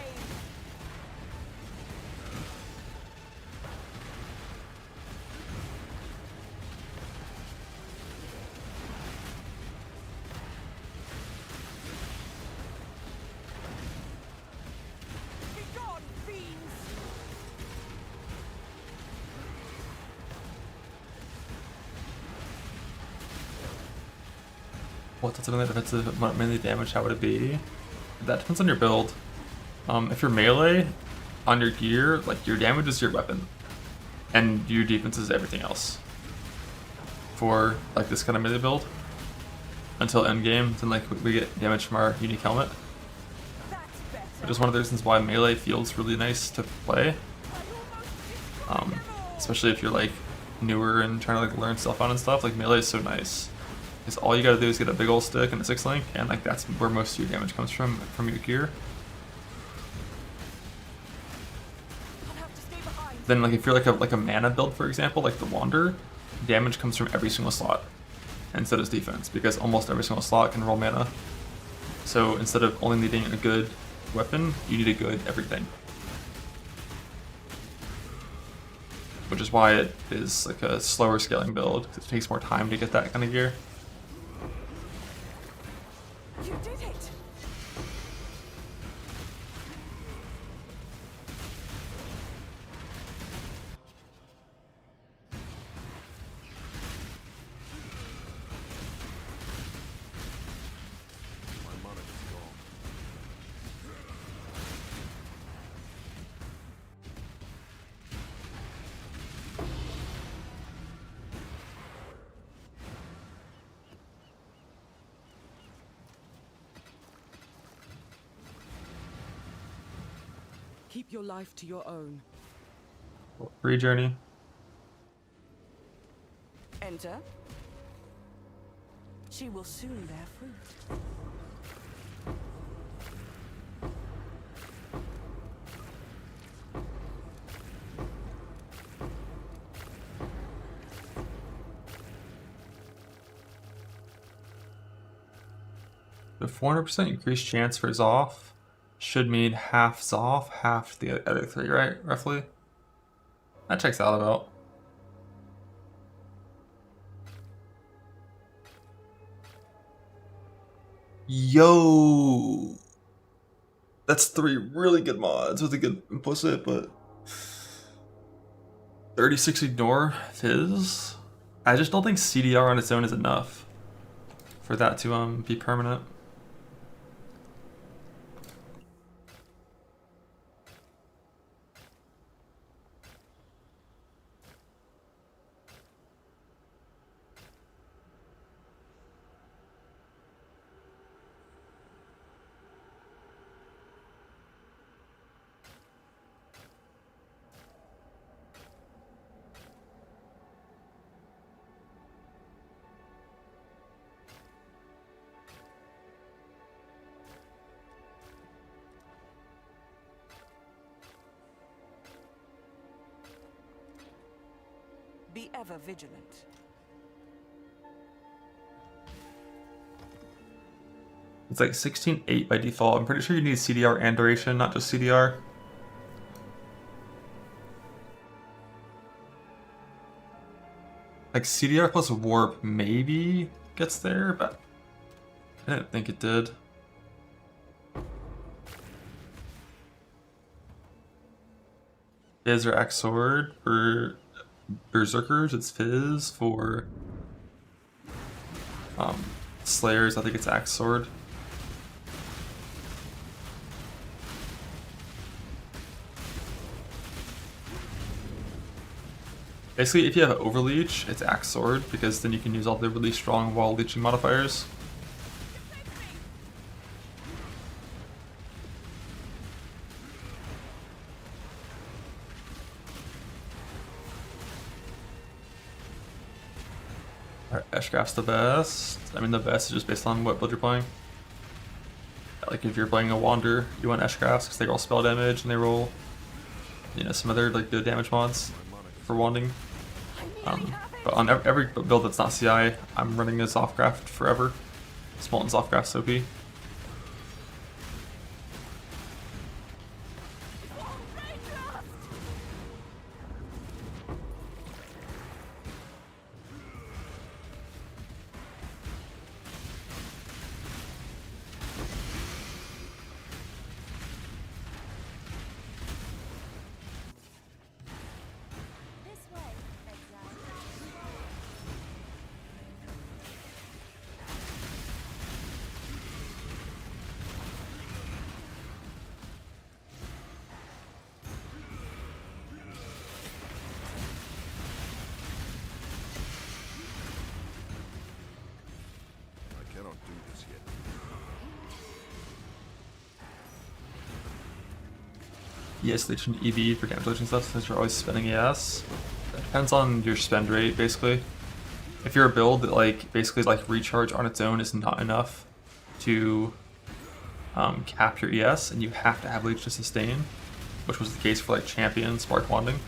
Be gone, fiends. What's something that defensive mainly damage? How would it be? That depends on your build. If you're melee, on your gear, like your damage is your weapon, and your defense is everything else. For like this kind of melee build, until endgame, then like we get damage from our unique helmet. That's better. Which is one of the reasons why melee feels really nice to play. I almost destroyed them all. Especially if you're like newer and trying to like learn stuff on and stuff, like melee is so nice. Because all you gotta do is get a big old stick and a 6-link, and like that's where most of your damage comes from your gear. I'll have to stay behind. Then like if you're like a mana build, for example, like the Wander, damage comes from every single slot. And so does defense, because almost every single slot can roll mana. So instead of only needing a good weapon, you need a good everything. Which is why it is like a slower scaling build, because it takes more time to get that kind of gear. You did it. Keep your life to your own. Free journey. Enter. She will soon bear fruit. The 400% increased chance for Zoff should mean half Zoff, half the other 3, right? Roughly. That checks out about. Yo! That's 3 really good mods with a good implicit, but 36 ignore Fizz. I just don't think CDR on its own is enough for that to be permanent. Be ever vigilant. It's like 16.8 by default. I'm pretty sure you need CDR and duration, not just CDR. Like CDR plus warp maybe gets there, but I didn't think it did. Fizz or Axe Sword for Berserkers, it's Fizz. For Slayers, I think it's Axe Sword. Basically, if you have Overleech, it's Axe Sword, because then you can use all the really strong wall leeching modifiers. Alright, Ashcraft's the best. I mean, the best is just based on what build you're playing. Like, if you're playing a Wander, you want Ashcrafts because they roll spell damage and they roll, you know, some other like good damage mods for wanding. But on every build that's not CI, I'm running a Zoftcraft forever. Smolten Zoftcraft's OP. This way, exile. I cannot do this yet. ES Leech and EV for damage leeching stuff since you're always spending ES. That depends on your spend rate, basically. If you're a build that like basically like recharge on its own is not enough to cap your ES, and you have to have Leech to sustain, which was the case for like Champion Spark Wanding.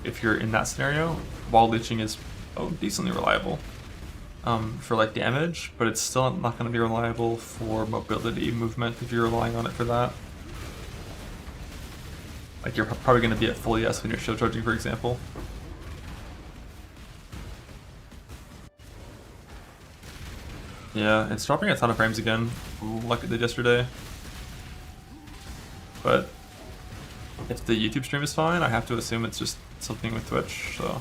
If you're in that scenario, wall leeching is decently reliable for like damage, but it's still not going to be reliable for mobility movement if you're relying on it for that. Like, you're probably going to be at full ES when you're shield charging, for example. Yeah, it's dropping a ton of frames again, like it did yesterday. But if the YouTube stream is fine, I have to assume it's just something with Twitch, so...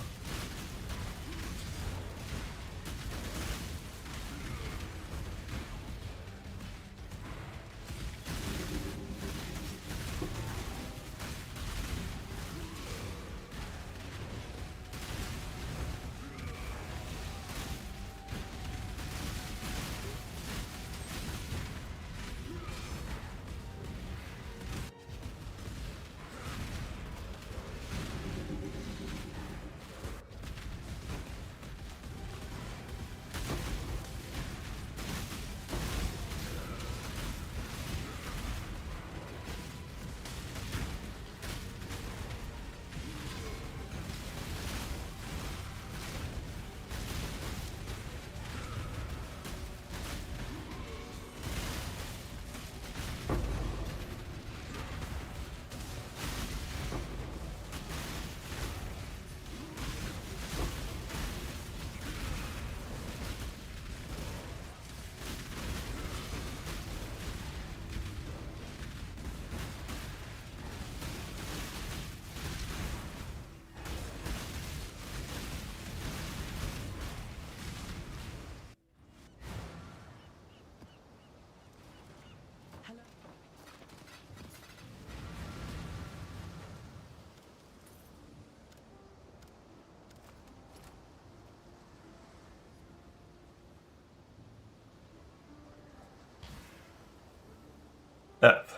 F.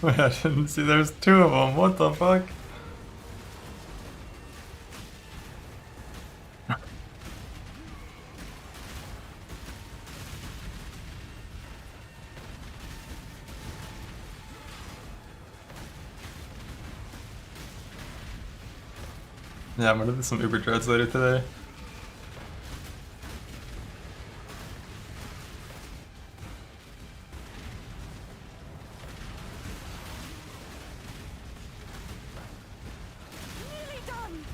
Wait, I didn't see there's two of them. What the fuck? Yeah, I'm gonna do some Uber Dreads later today. Nearly done.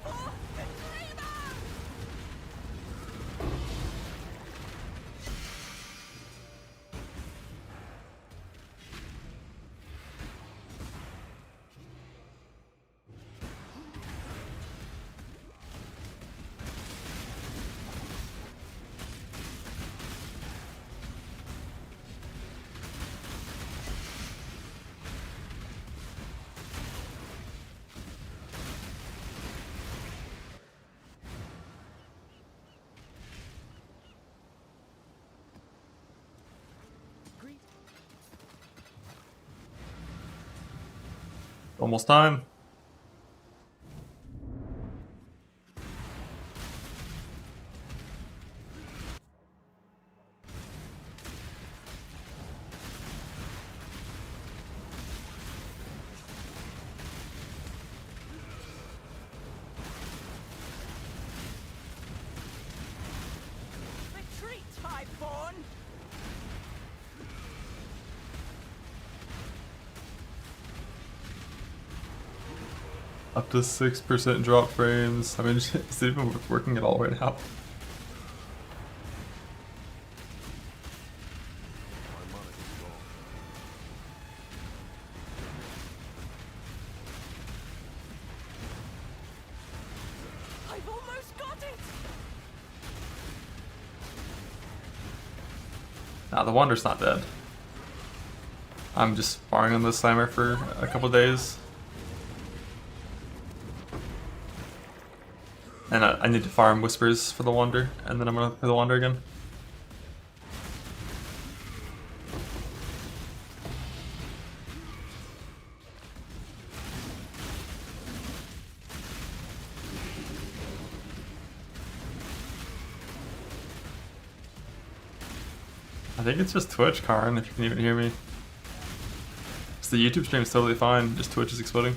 Oh, the dreamer! Greet. Almost time. Retreat, Highborn! Up to 6% drop frames. I mean, it's even working at all right now. I've almost got it! Nah, the Wander's not dead. I'm just farming on this slammer for a couple days. And I need to farm Whispers for the Wander, and then I'm gonna play the Wander again. I think it's just Twitch, Karn, if you can even hear me. 'Cause the YouTube stream is totally fine, just Twitch is exploding.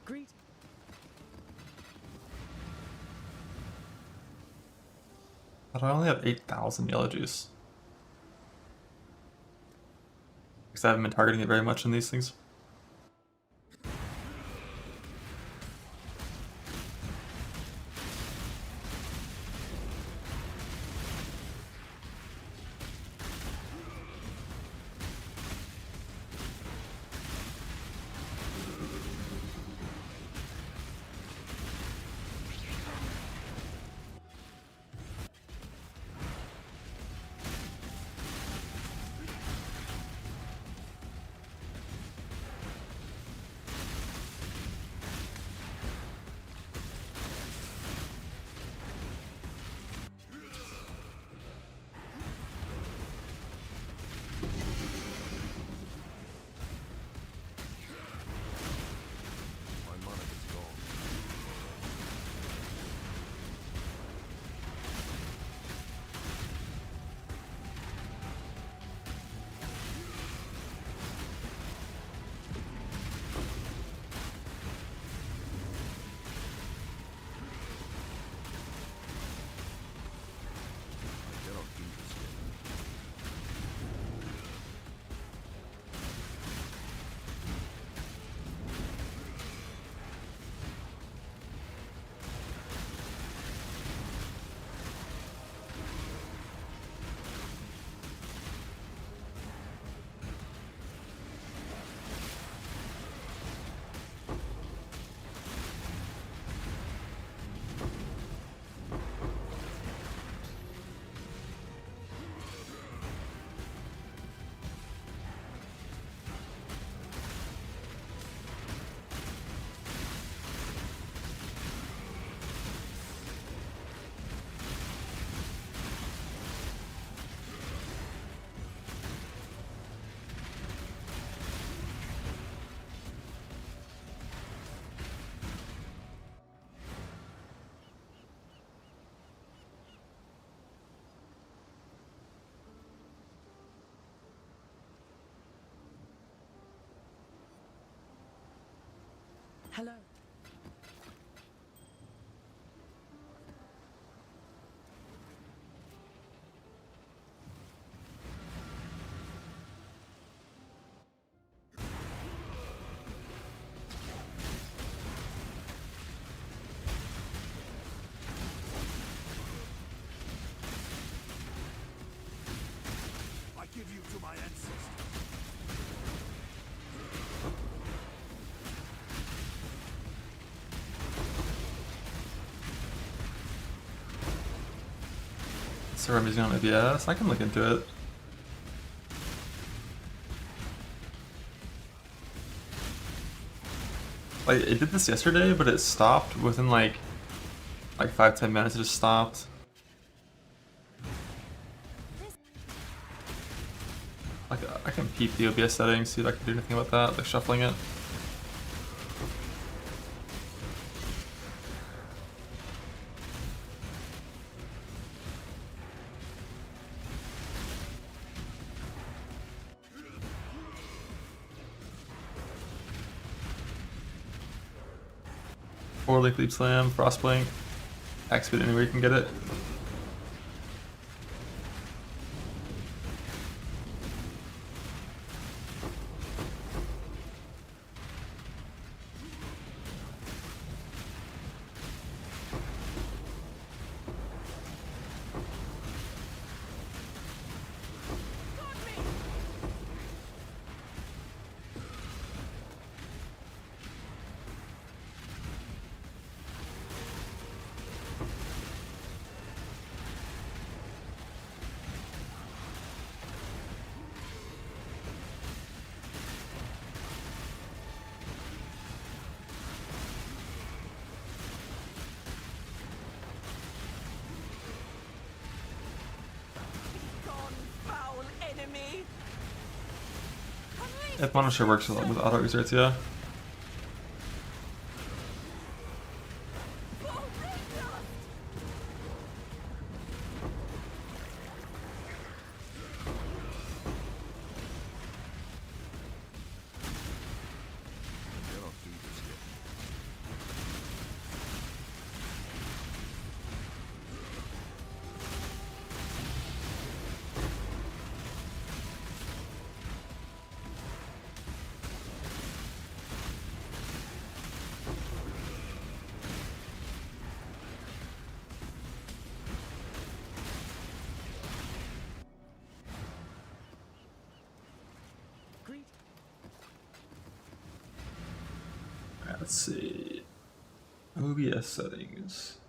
Greet. But I only have 8,000 yellow juice. Because I haven't been targeting it very much in these things. Hello. I give you to my ancestors. So I'm using on ABS. I can look into it. Like it did this yesterday, but it stopped within like 5-10 minutes. It just stopped. Like I can peep the OBS settings, see if I can do anything about that, like shuffling it. Or Leaf Leap Slam, Frostblink, X-Speed anywhere you can get it. Gone, foul enemy. If Mono works with auto exerts, yeah. Let's see. OBS settings.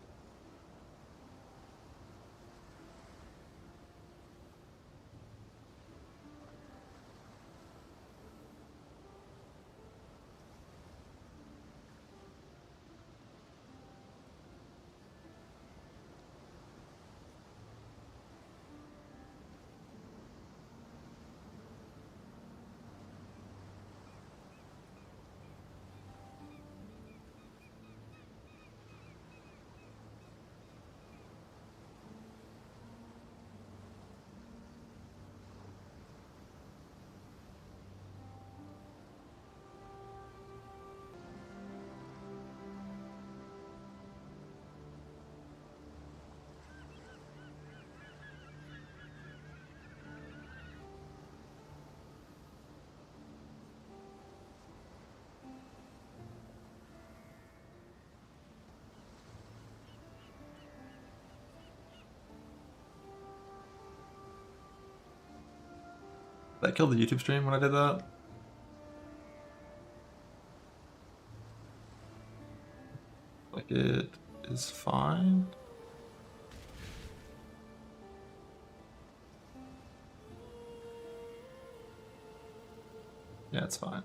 That killed the YouTube stream when I did that. Like it is fine. Yeah, it's fine.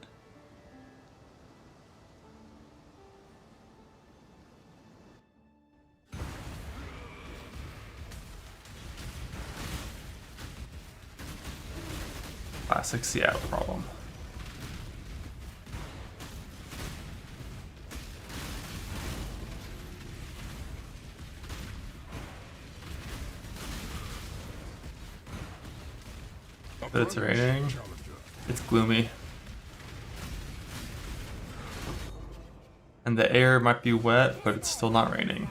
Classic Seattle problem. But it's raining. It's gloomy. And the air might be wet, but it's still not raining.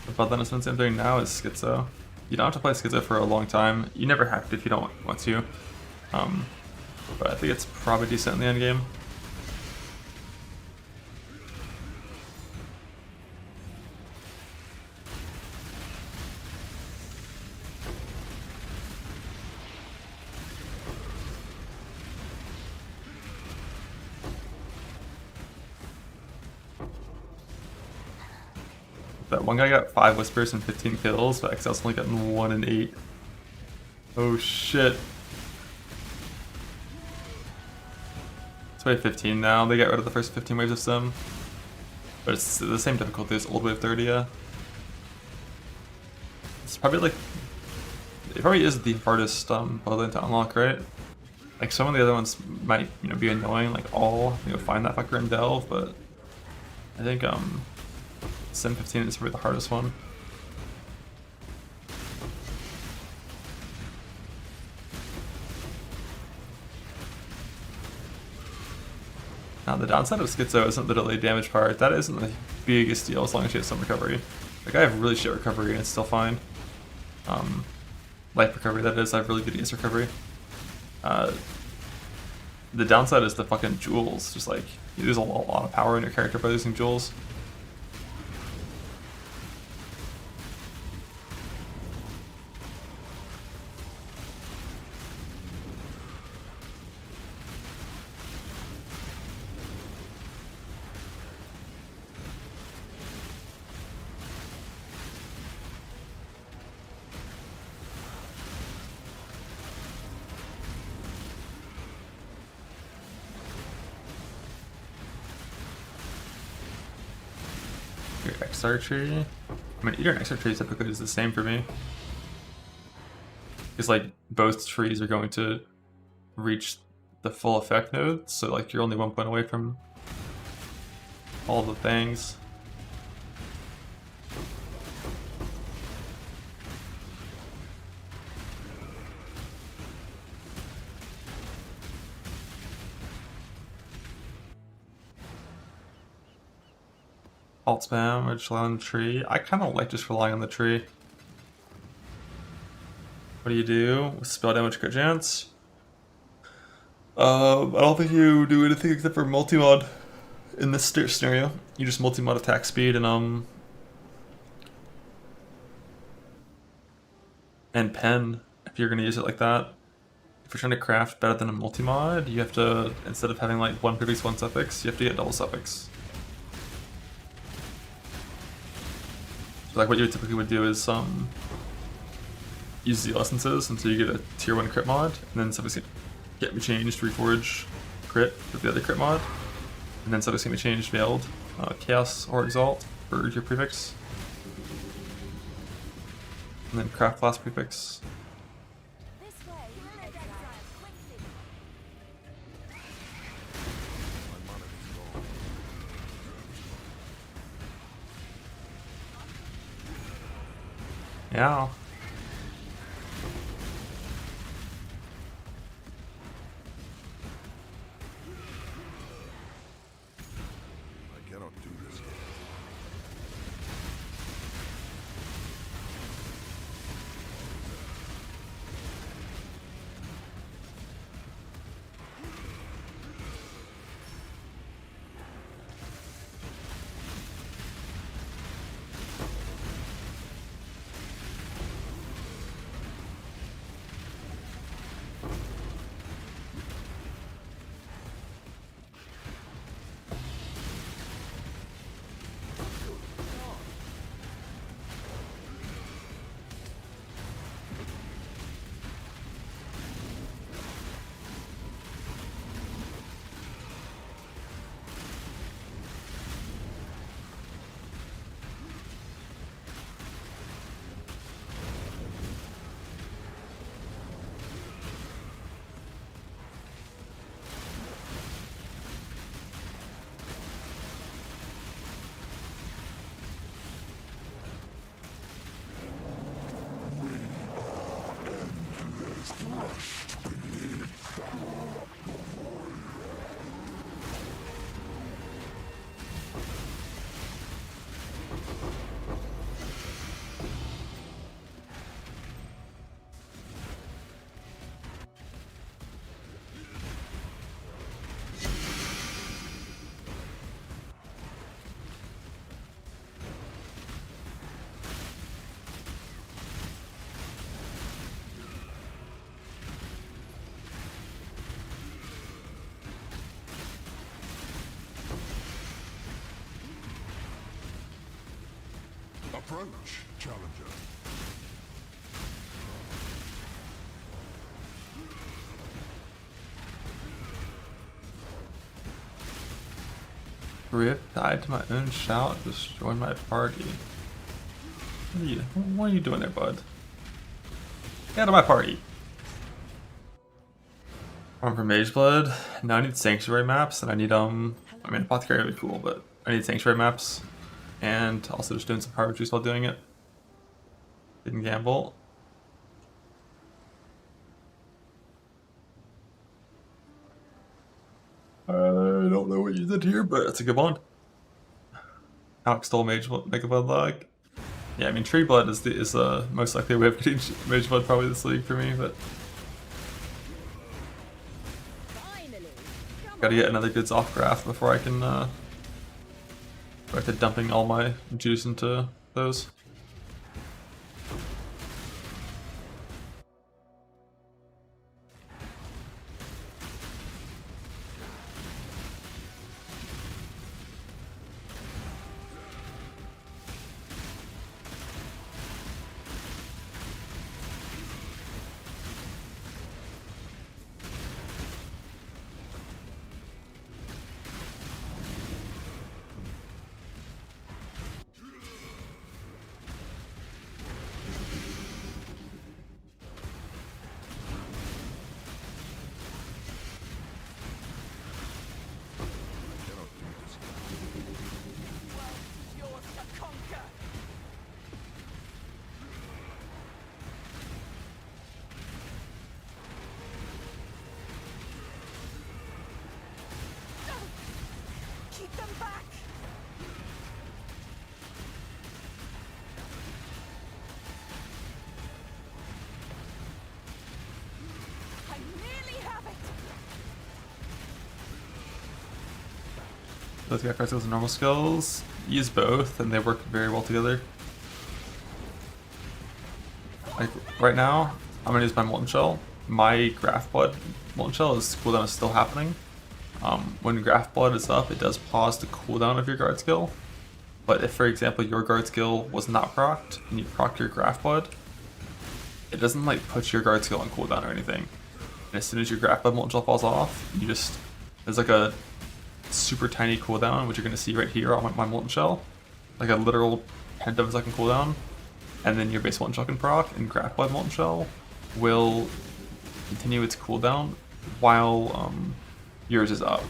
The button is I'm doing now is Schizo. You don't have to play Schizo for a long time. You never have to if you don't want to. But I think it's probably decent in the end game. That one guy got 5 whispers and 15 kills, but XL's only gotten 1 and 8. Oh shit. It's wave 15 now. They got rid of the first 15 waves of Sim. But it's the same difficulty as old wave 30, yeah. It's probably like... It probably is the hardest bloodline to unlock, right? Like some of the other ones might, be annoying, like all, find that fucker and delve, but I think Sim 15 is probably the hardest one. Now the downside of Schizo isn't the delayed damage part. That isn't the biggest deal as long as you have some recovery. Like I have really shit recovery and it's still fine. Life recovery, that is. I have really good ES recovery. The downside is the fucking jewels. Just like, you lose a lot of power in your character by losing jewels. Your XR tree? I mean, either an XR tree typically is the same for me. Because, like, both trees are going to reach the full effect node, so, like, you're only 1 point away from all the things. Alt spam or just rely on the tree. I kind of like just relying on the tree. What do? With spell damage crit chance? I don't think you do anything except for multi-mod in this scenario. You just multi-mod attack speed and and pen if you're gonna use it like that. If you're trying to craft better than a multi-mod, you have to, instead of having like one prefix, one suffix, you have to get double suffix. So like what you typically would do is use the licenses until you get a tier 1 crit mod, and then suffix get me changed, reforge, crit with the other crit mod, and then suffix get me changed, veiled, chaos or exalt for your prefix, and then craft class prefix. This way, Red Exile, quickly. Yeah. I cannot do this yet. Approach, challenger. Rip died to my own shout, destroying my party. What are you doing there, bud? Get out of my party. I'm from Mage Blood. Now I need Sanctuary maps, and I need, I mean, Apothecary would be cool, but I need Sanctuary maps. And also just doing some power juice while doing it. Didn't gamble. I don't know what you did here, but it's a good one. Alex stole Mage Blood lag. Yeah, I mean Tree Blood is the most likely way of getting Mage Blood probably this league for me, but Finally. gotta get another good soft graph before I can start to dumping all my juice into those. Yours to conquer. Keep them back. I nearly have it. Those got skills and normal skills. Use both, and they work very well together. Like right now, I'm gonna use my Molten Shell. My Graph Blood Molten Shell is cooldown is still happening. When Graph Blood is up, it does pause the cooldown of your guard skill. But if, for example, your guard skill was not procced and you proc your Graph Blood, it doesn't like put your guard skill on cooldown or anything. And as soon as your Graph Blood Molten Shell falls off, you just there's like a super tiny cooldown, which you're gonna see right here on my Molten Shell, like a literal 10th of a second cooldown, and then your base Molten Shell can proc, and Graph Blood Molten Shell will continue its cooldown while yours is up.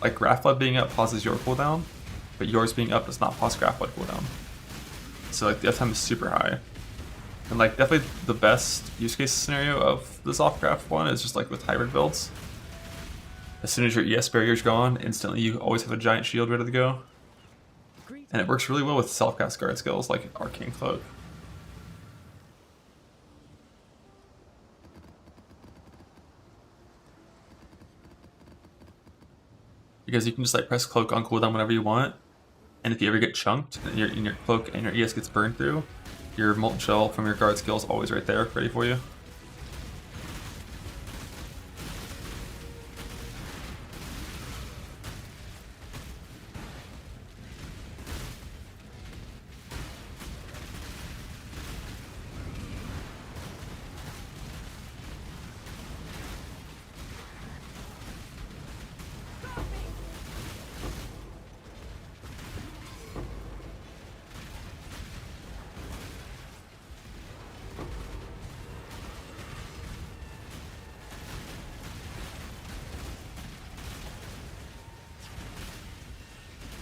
Like Graph Blood being up pauses your cooldown, but yours being up does not pause Graph Blood cooldown. So like the uptime is super high. And like definitely the best use case scenario of this off Graph one is just like with hybrid builds. As soon as your ES barrier's gone, instantly you always have a giant shield ready to go. And it works really well with self-cast guard skills like Arcane Cloak. Because you can just like press Cloak on cooldown whenever you want, and if you ever get chunked and your Cloak and your ES gets burned through, your Molten Shell from your guard skill is always right there, ready for you.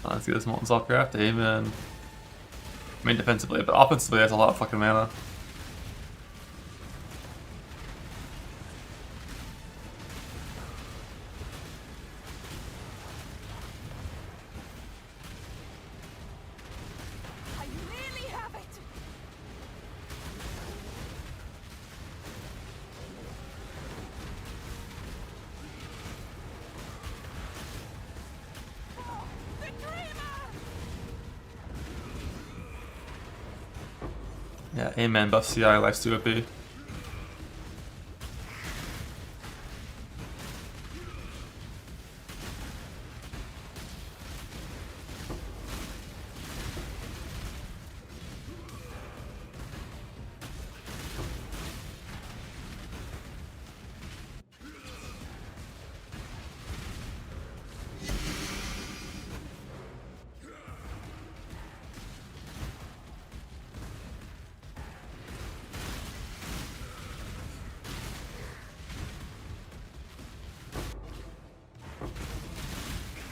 Let's get this Molten Soft Craft, amen. I mean defensively, but offensively that's a lot of fucking mana. I nearly have it. Oh, the dreamer! Yeah, amen, buff CI, life's 2 OP.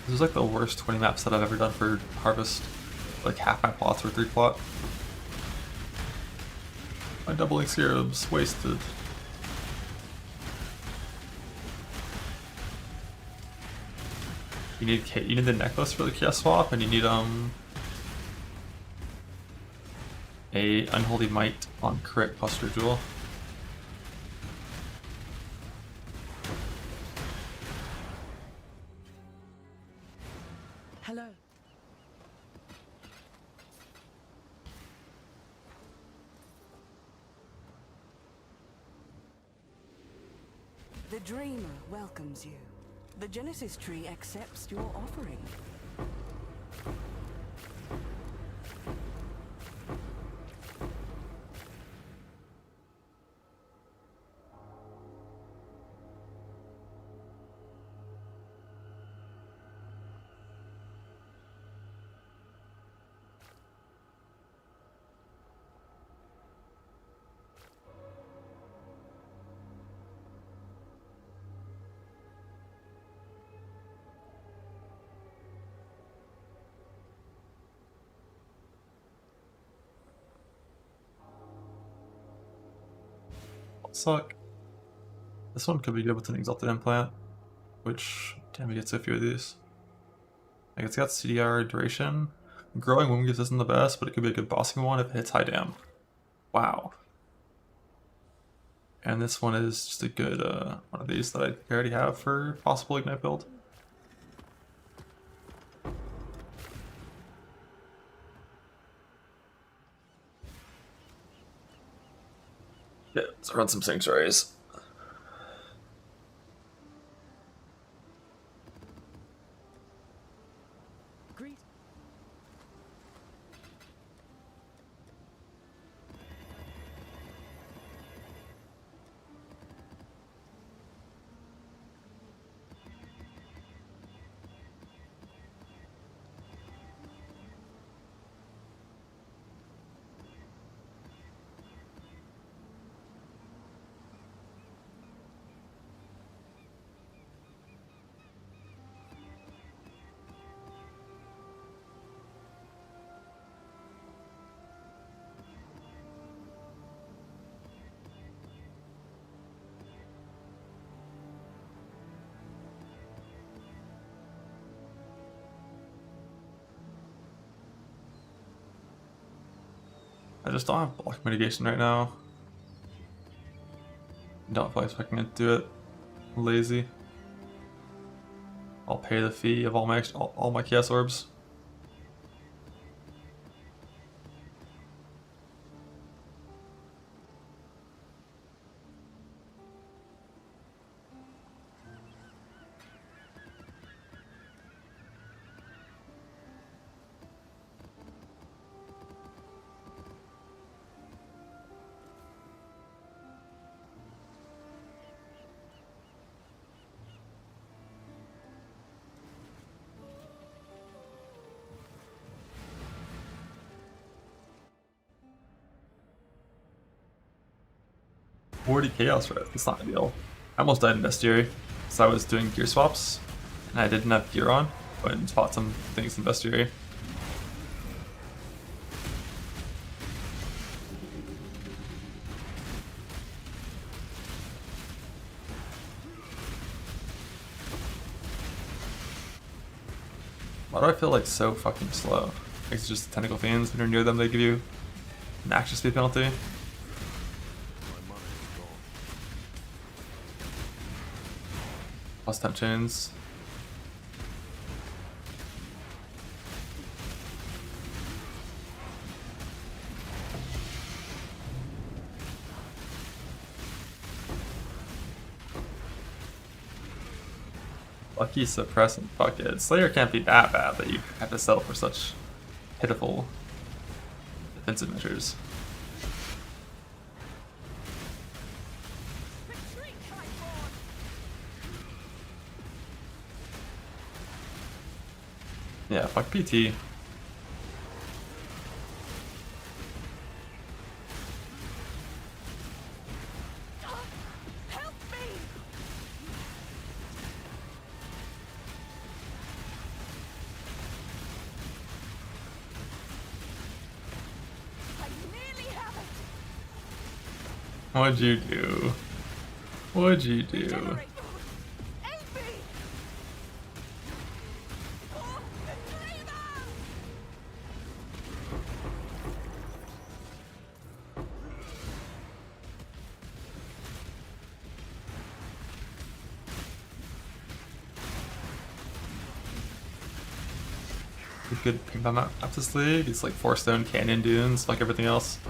This is like the worst 20 maps that I've ever done for Harvest. Like half my plots were 3 plot. My doubling scarabs wasted. You need the necklace for the chaos swap, and you need a unholy might on crit plus ritual. Hello. The Dreamer welcomes you. The Genesis Tree accepts your offering. Suck. This one could be good with an Exalted Implant, which, damn, we get so few of these. Like, it's got CDR duration. Growing Wound Gives isn't the best, but it could be a good bossing one if it hits high dam. Wow. And this one is just a good one of these that I already have for possible Ignite build. Yeah, let's run some sanctuaries. Greet. I just don't have block mitigation right now. Don't feel like expecting it to do it. Lazy. I'll pay the fee of all my chaos orbs. $40 chaos red. It's not ideal. I almost died in bestiary, so I was doing gear swaps, and I didn't have gear on, but I fought some things in bestiary. Why do I feel like so fucking slow? It's just tentacle fiends. When you're near them, they give you an action speed penalty. Plus temp chains. Lucky suppress and fuck it. Slayer can't be that bad that you have to settle for such pitiful defensive measures. Retreat, Highborn! Yeah, fuck PT. Help me! I nearly have it! What'd you do? What'd you do? Generate! Aid me! For the dreamer! You could pick them up this league. It's like 4-stone canyon dunes, like everything else.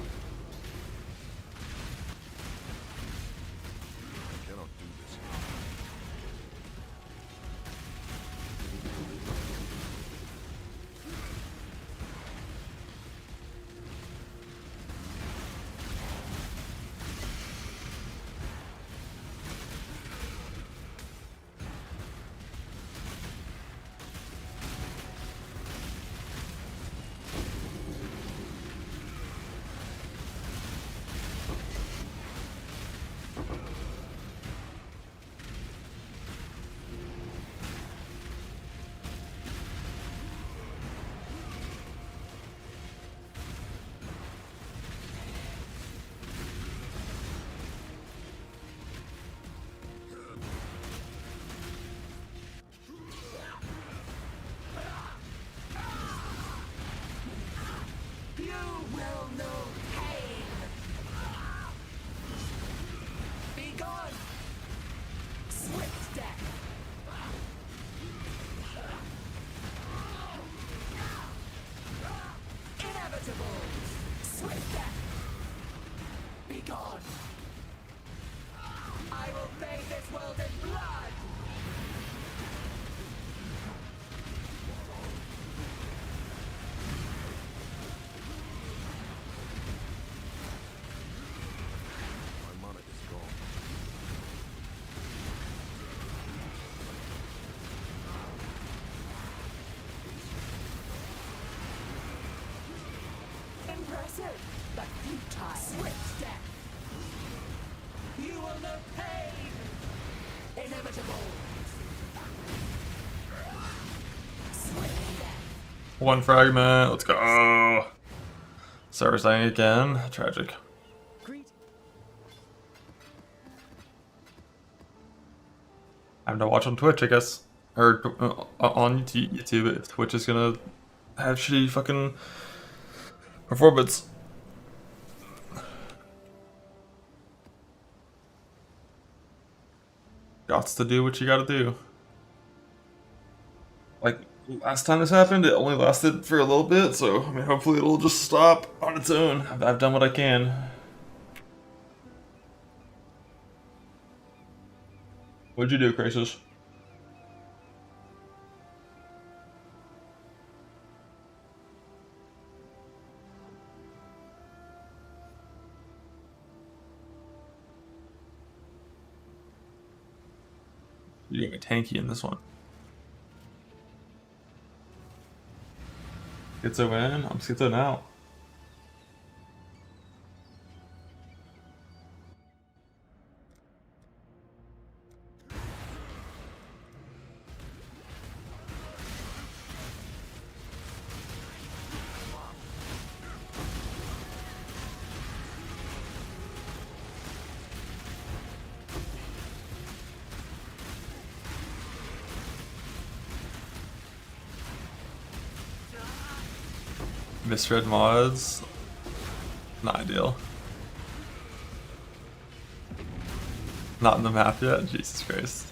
but futile. Swift death. You will know pain. Inevitable. Swift death. One fragment. Let's go. Server's dying again. Tragic. Greet. I have to watch on Twitch, I guess. Or on YouTube if Twitch is gonna have shitty fucking performance. Gots to do what you gotta do. Like, last time this happened, it only lasted for a little bit, so I mean, hopefully it'll just stop on its own. I've done what I can. What'd you do, Crisis? You're doing a tanky in this one. Schizo in, I'm schizo out. Misread mods, not ideal. Not in the map yet? Jesus Christ.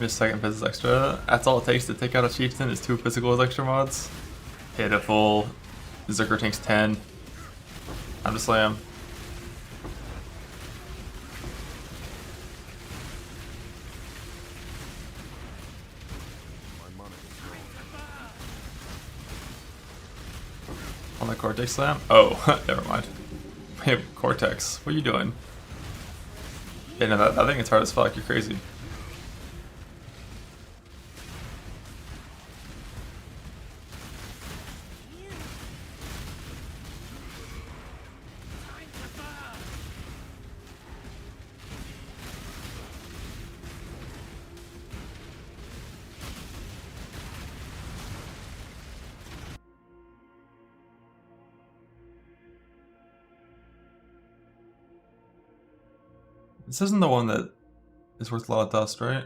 Just second physics extra. That's all it takes to take out a chieftain is 2 physical with extra mods. Pitiful. Zerker tanks 10. Time to slam. On the Cortex slam? Oh, never mind. Hey, Cortex, what are you doing? Yeah, no, that thing is hard as fuck, you're crazy. This isn't the one that is worth a lot of dust, right?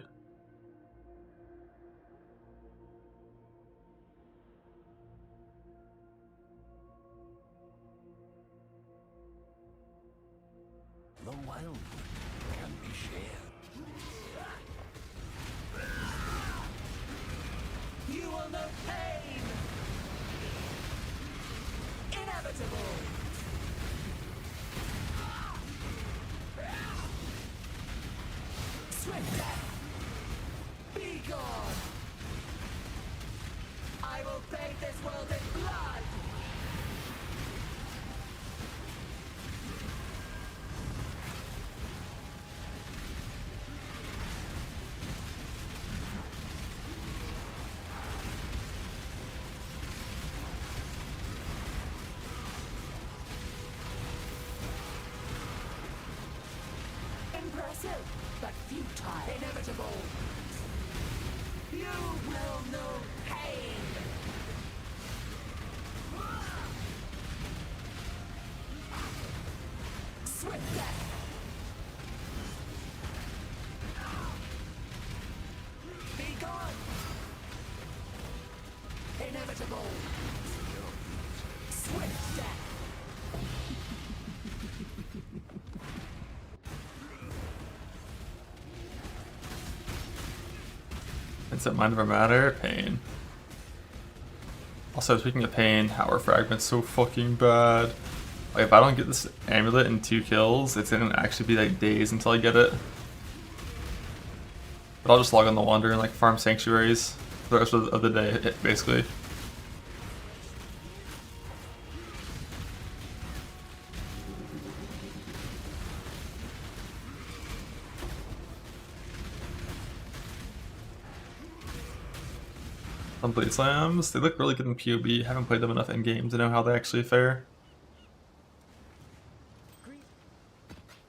The wildwood can be shared. You will know pain. Inevitable. Swift death. Be gone. I will bathe this world in blood. Impressive. but futile. Inevitable. You will know pain. Swift death. Be gone. Inevitable. Swift death. Instant mind over matter, pain. Also, speaking of pain, Power Fragment's so fucking bad. Like, if I don't get this amulet in 2 kills, it's gonna actually be like days until I get it. But I'll just log on the Wander and like farm sanctuaries for the rest of the day, basically. Some Blade Slams, they look really good in PoB. Haven't played them enough in game to know how they actually fare.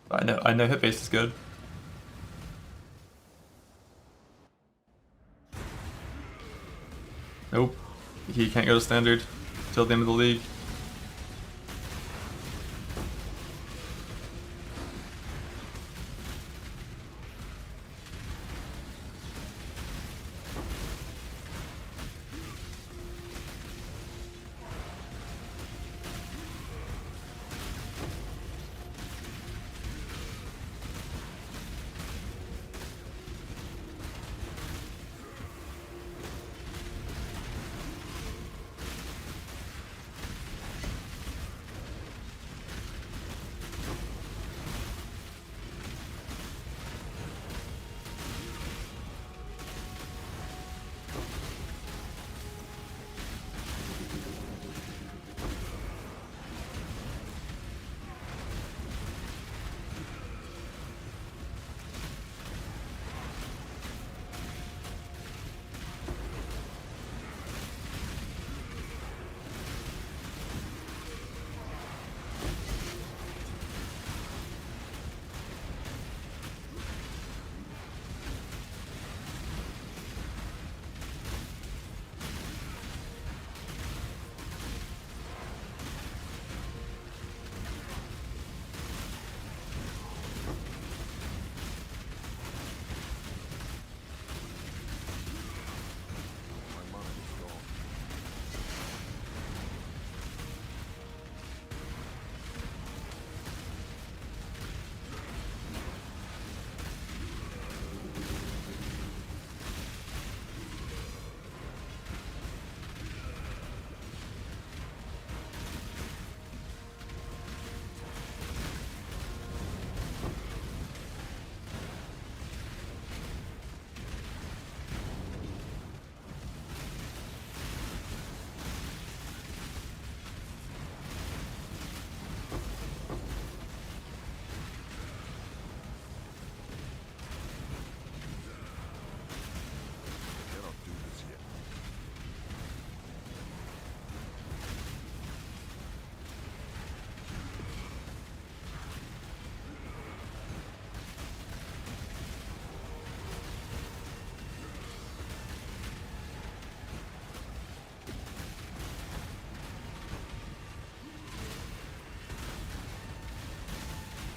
But I know hit base is good. Nope, he can't go to standard till the end of the league.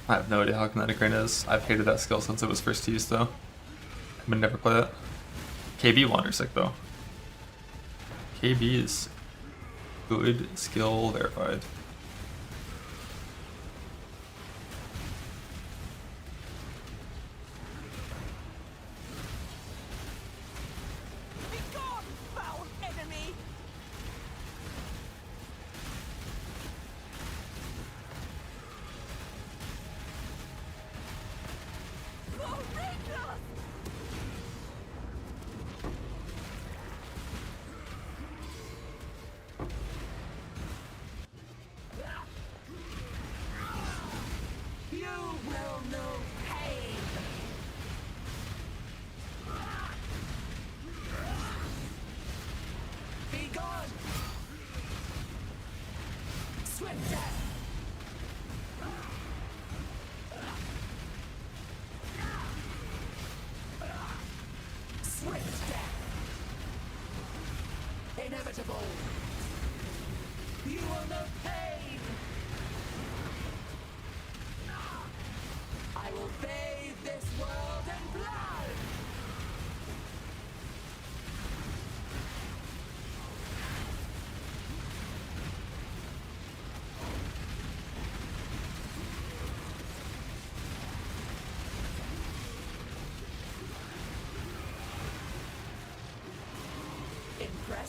I have no idea how Kinetic Rain is. I've hated that skill since it was first used though. I would never play it. KB Wander's sick though. KB is good, skill verified. Be gone, foul enemy! Outrageous! You will know pain. Be gone. Swift death.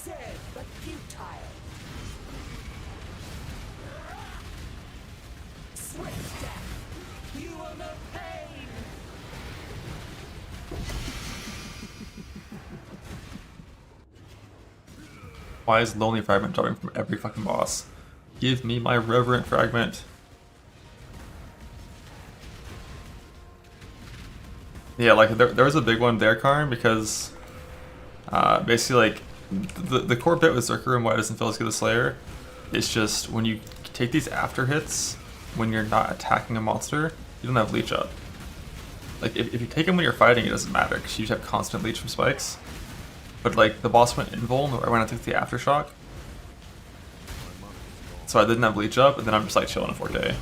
Massive but futile. Swift death. You will know pain. Why is Lonely Fragment dropping from every fucking boss? Give me my Reverent Fragment. Yeah, like there was a big one there, Karn, because basically like the core bit with Zerker and why it doesn't feel as good as Slayer, it's just when you take these after hits when you're not attacking a monster, you don't have leech up. Like if you take them when you're fighting, it doesn't matter because you just have constant leech from spikes. But like the boss went invuln when I took the aftershock, so I didn't have leech up, and then I'm just like chilling in 4K.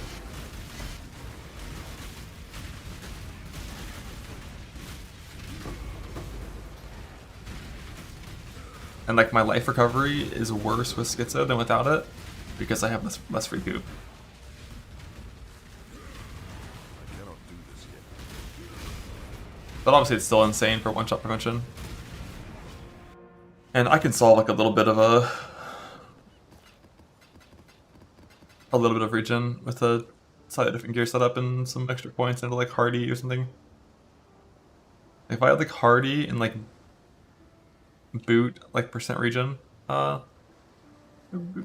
And like my life recovery is worse with Schizo than without it, because I have less free goop. But obviously it's still insane for one-shot prevention. And I can solve like a little bit of regen with a slightly different gear setup and some extra points into like Hardy or something. If I had like Hardy and like boot like percent regen,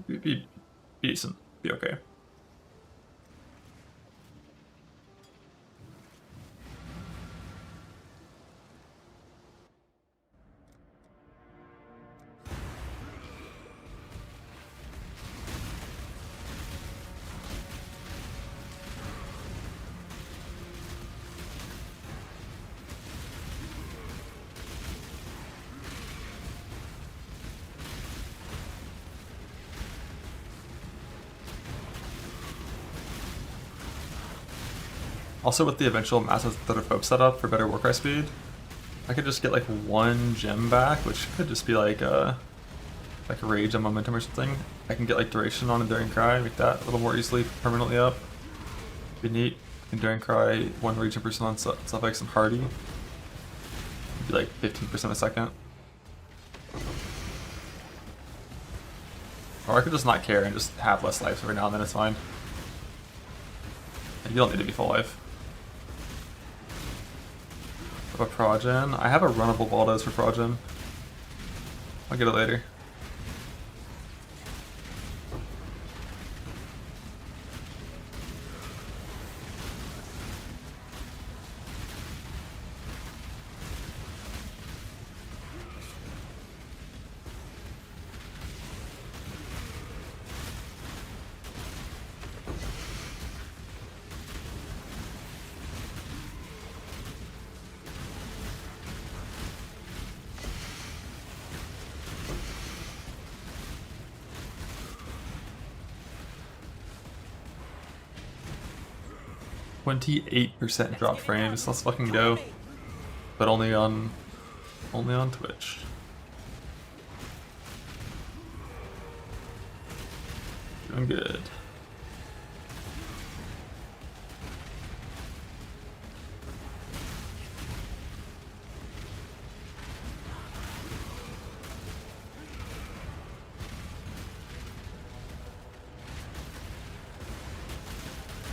be decent, be okay. Also with the eventual massive Thunderfope setup for better Warcry speed, I could just get like one gem back, which could just be like a Rage on Momentum or something. I can get like Duration on Enduring Cry, make that a little more easily permanently up. Be neat. Enduring Cry, 1 Regen % on Suffix and Hardy. Be like 15% a second. Or I could just not care and just have less life every now and then, it's fine. And you don't need to be full life. A Progen. I have a runnable Baldos for Progen. I'll get it later. %28 drop frames. Let's fucking go. But only on Twitch. Doing good.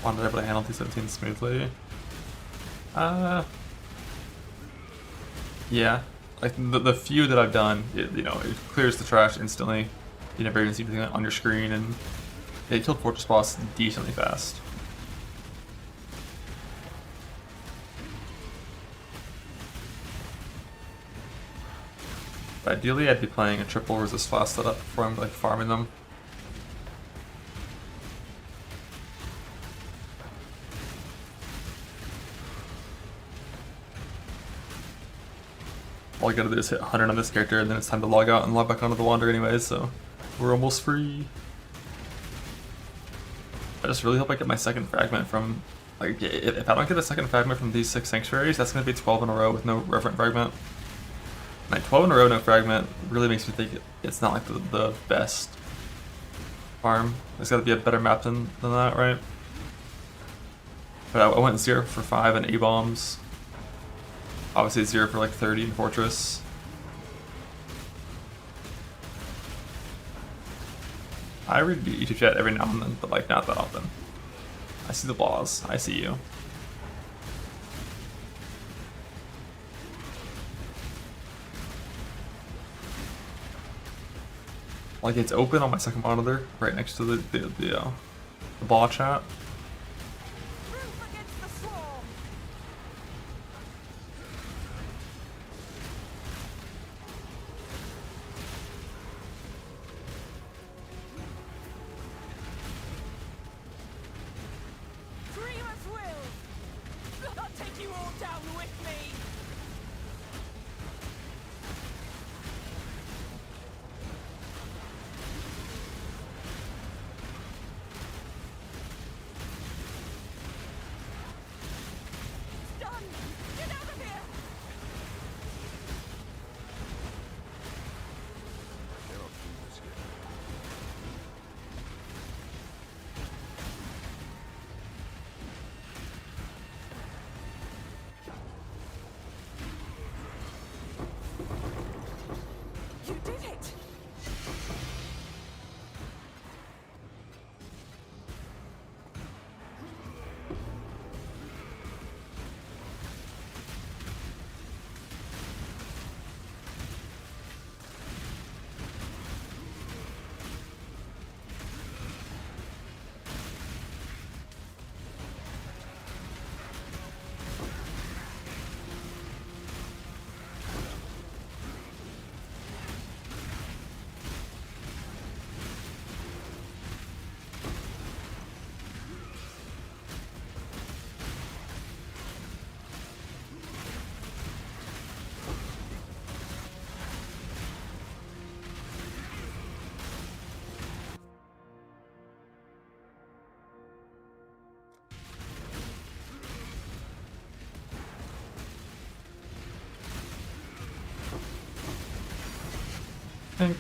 Wanted to be able to handle t17 smoothly. Yeah. Like the few that I've done, it clears the trash instantly. You never even see anything on your screen, and it killed Fortress boss decently fast. But ideally, I'd be playing a triple resist flash setup before I'm like farming them. All I gotta do is hit 100 on this character, and then it's time to log out and log back onto the Wander anyways, so we're almost free. I just really hope I get my second fragment from, like, if I don't get a second fragment from these 6 sanctuaries, that's gonna be 12 in a row with no reverent fragment. Like 12 in a row, no fragment, really makes me think it's not like the best farm. There's gotta be a better map than that, right? But I went 0 for 5 in A-bombs. Obviously 0 for like 30 in Fortress. I read the YouTube chat every now and then, but like not that often. I see the laws. I see you. Like it's open on my second monitor, right next to the ball chat. Proof against the swarm. Dreamers will. I'll take you all down with me. Done. Get out of here. You did it. Think.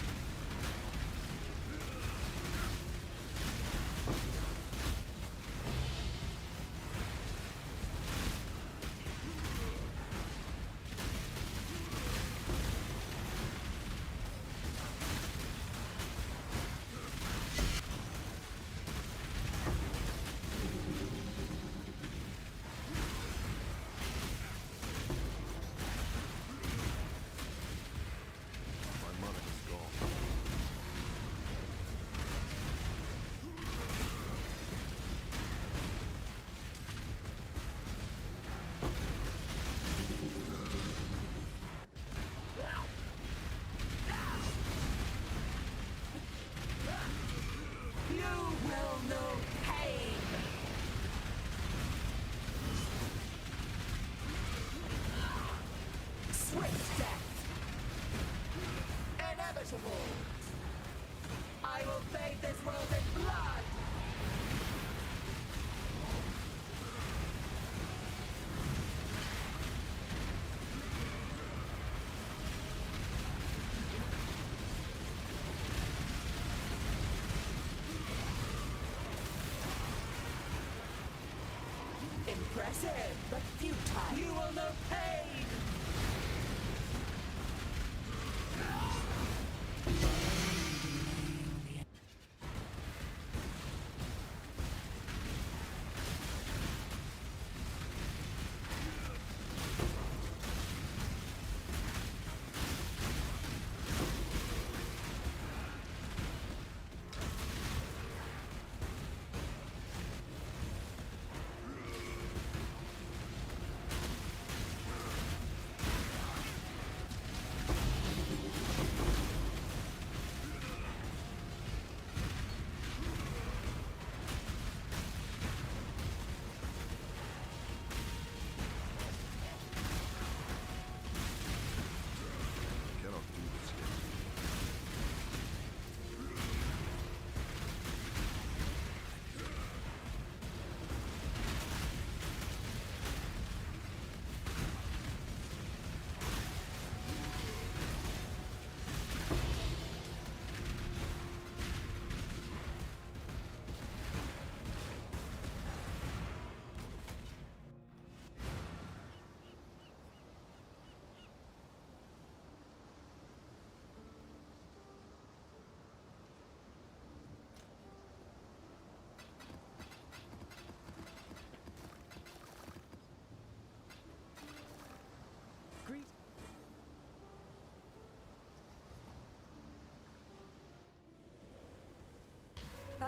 I will bathe this world in blood! Impressive, but futile. You will know pain!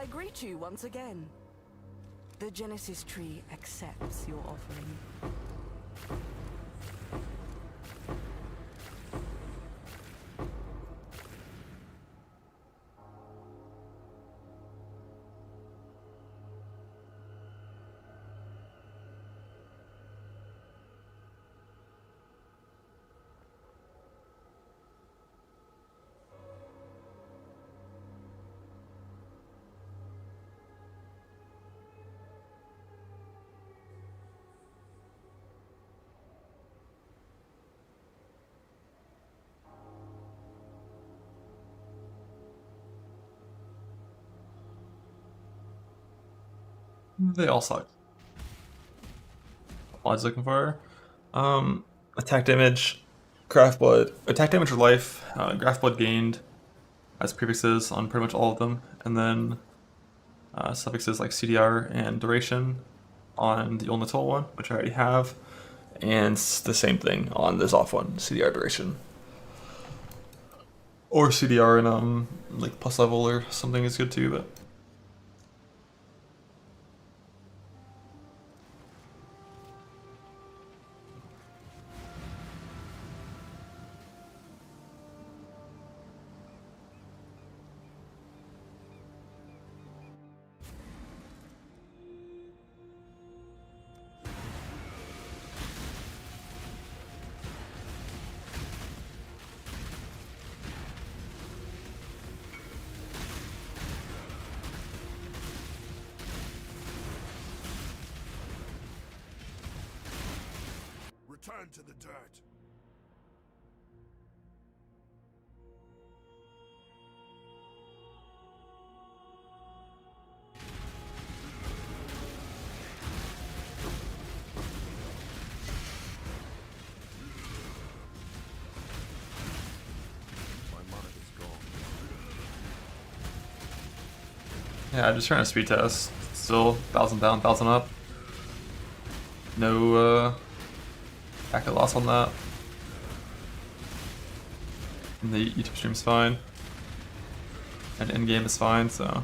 I greet you once again. The Genesis tree accepts your offering. They all suck. What I was looking for. Attack damage, craft blood, attack damage or life, craft blood gained as prefixes on pretty much all of them, and then suffixes like CDR and duration on the Ulnatul one, which I already have, and the same thing on this off one, CDR duration. Or CDR and like plus level or something is good too, but. Return to the dirt. My monitor's gone. Yeah, I'm just trying to speed test. Still 1,000 down, 1,000 up. No packet loss on that. And the YouTube stream's fine. And Endgame is fine, so.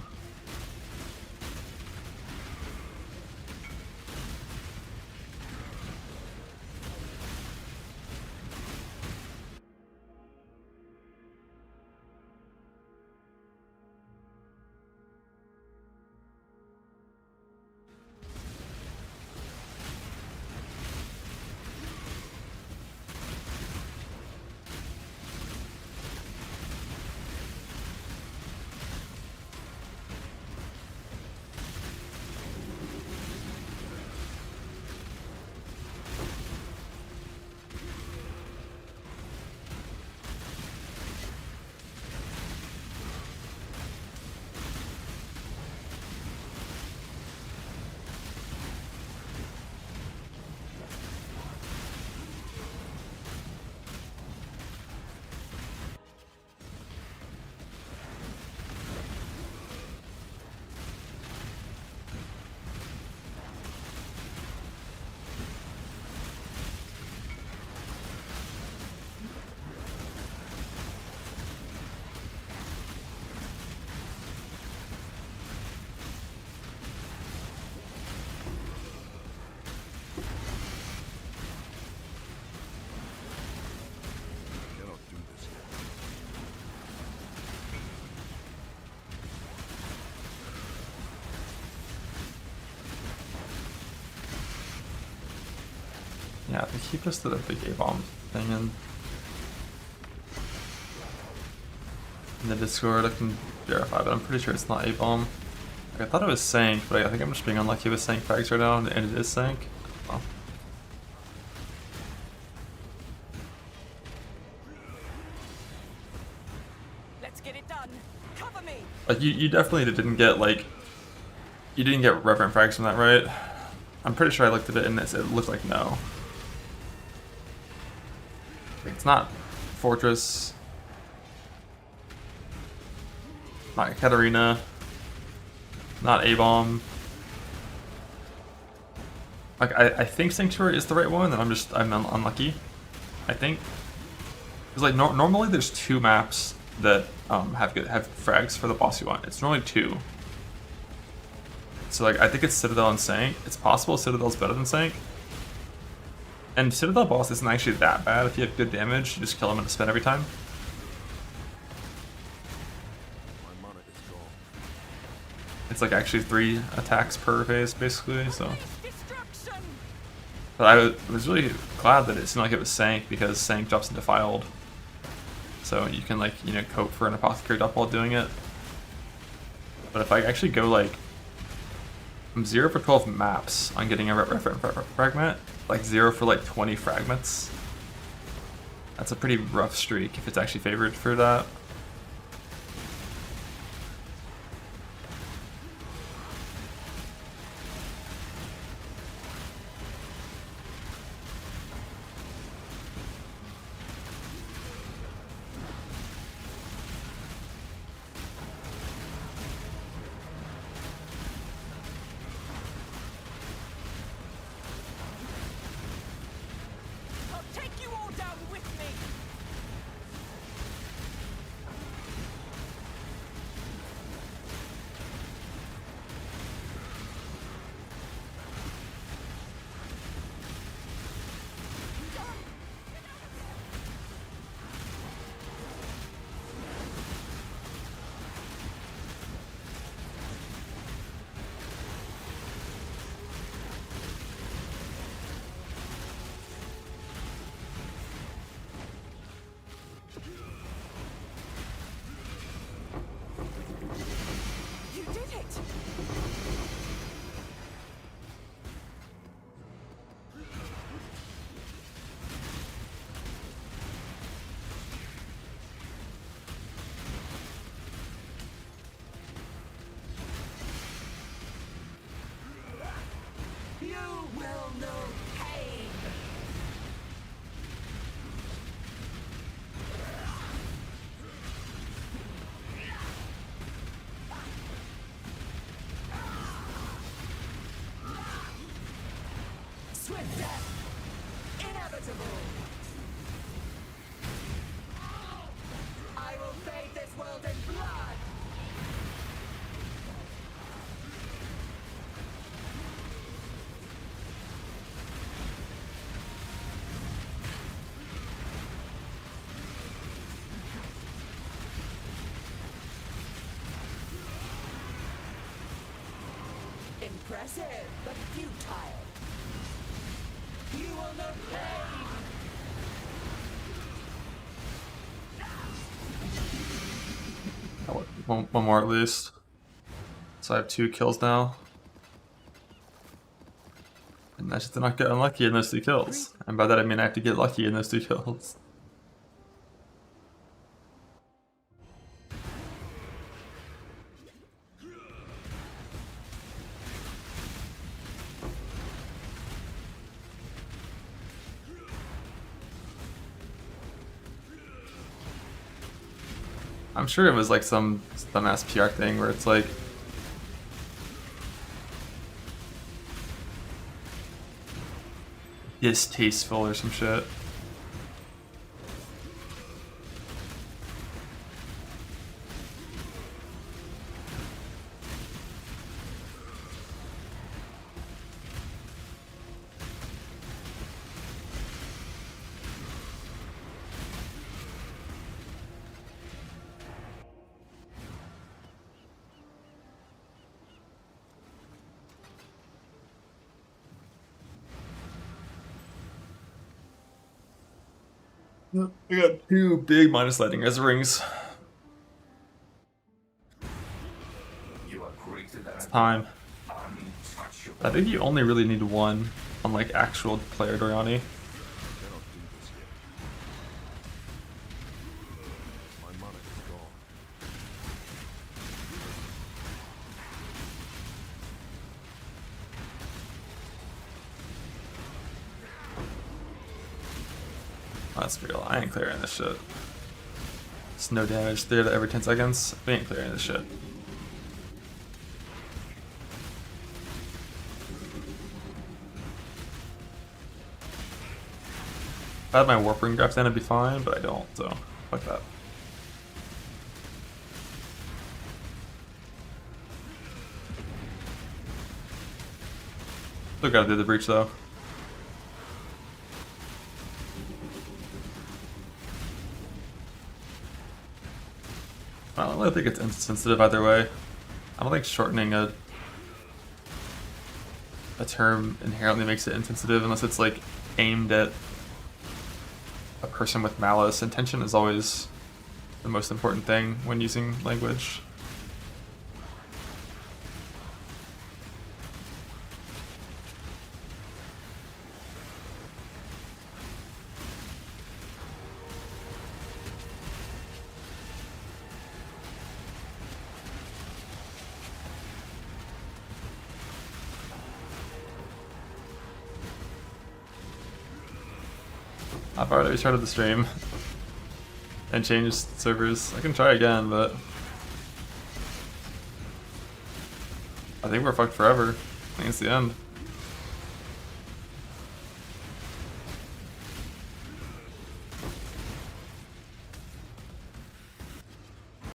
Cannot do this yet. Yeah, they keep us to the big A-bomb thing in the Discord. I can verify, but I'm pretty sure it's not A-bomb. Like, I thought it was Sank, but I think I'm just being unlucky with Sank frags right now, and it is Sank. Oh. Let's get it done. Cover me. Like, you definitely didn't get, like, you didn't get reverent frags from that, right? I'm pretty sure I looked at it and it looked like no. Like, it's not Fortress, not Katarina, not A-bomb. Like, I think Sanctuary is the right one, and I'm unlucky, I think. Because like normally there's 2 maps that have frags for the boss you want. It's normally 2. So like I think it's Citadel and Sank. It's possible Citadel's better than Sank. And Citadel boss isn't actually that bad if you have good damage. You just kill him in a spin every time. It's like actually 3 attacks per phase basically, so. But I was really glad that it seemed like it was Sank because Sank drops into Defiled. So you can like, you know, cope for an Apothecary drop while doing it. But if I actually go like, I'm 0 for 12 maps on getting a referent fragment, like 0 for like 20 fragments. That's a pretty rough streak if it's actually favored for that. Swift death. Inevitable. I will bathe this world in blood. Impressive, but futile. You will know pain. One more at least. So I have 2 kills now. And I just did not get unlucky in those 2 kills. And by that I mean I have to get lucky in those 2 kills. I'm sure it was like some dumbass PR thing where it's like distasteful or some shit. I got 2 big minus lightning as rings. It's time. I think you only really need 1 on like actual player Doriani. That's real. I ain't clearing this shit. It's no damage. 3 every 10 seconds. We ain't clearing this shit. If I had my warp ring grafts in, it'd be fine, but I don't, so fuck that. Still gotta do the breach though. I don't really think it's insensitive either way. I don't think shortening a term inherently makes it insensitive unless it's like aimed at a person with malice. Intention is always the most important thing when using language. I've already restarted the stream and changed servers. I can try again, but I think we're fucked forever. I think it's the end.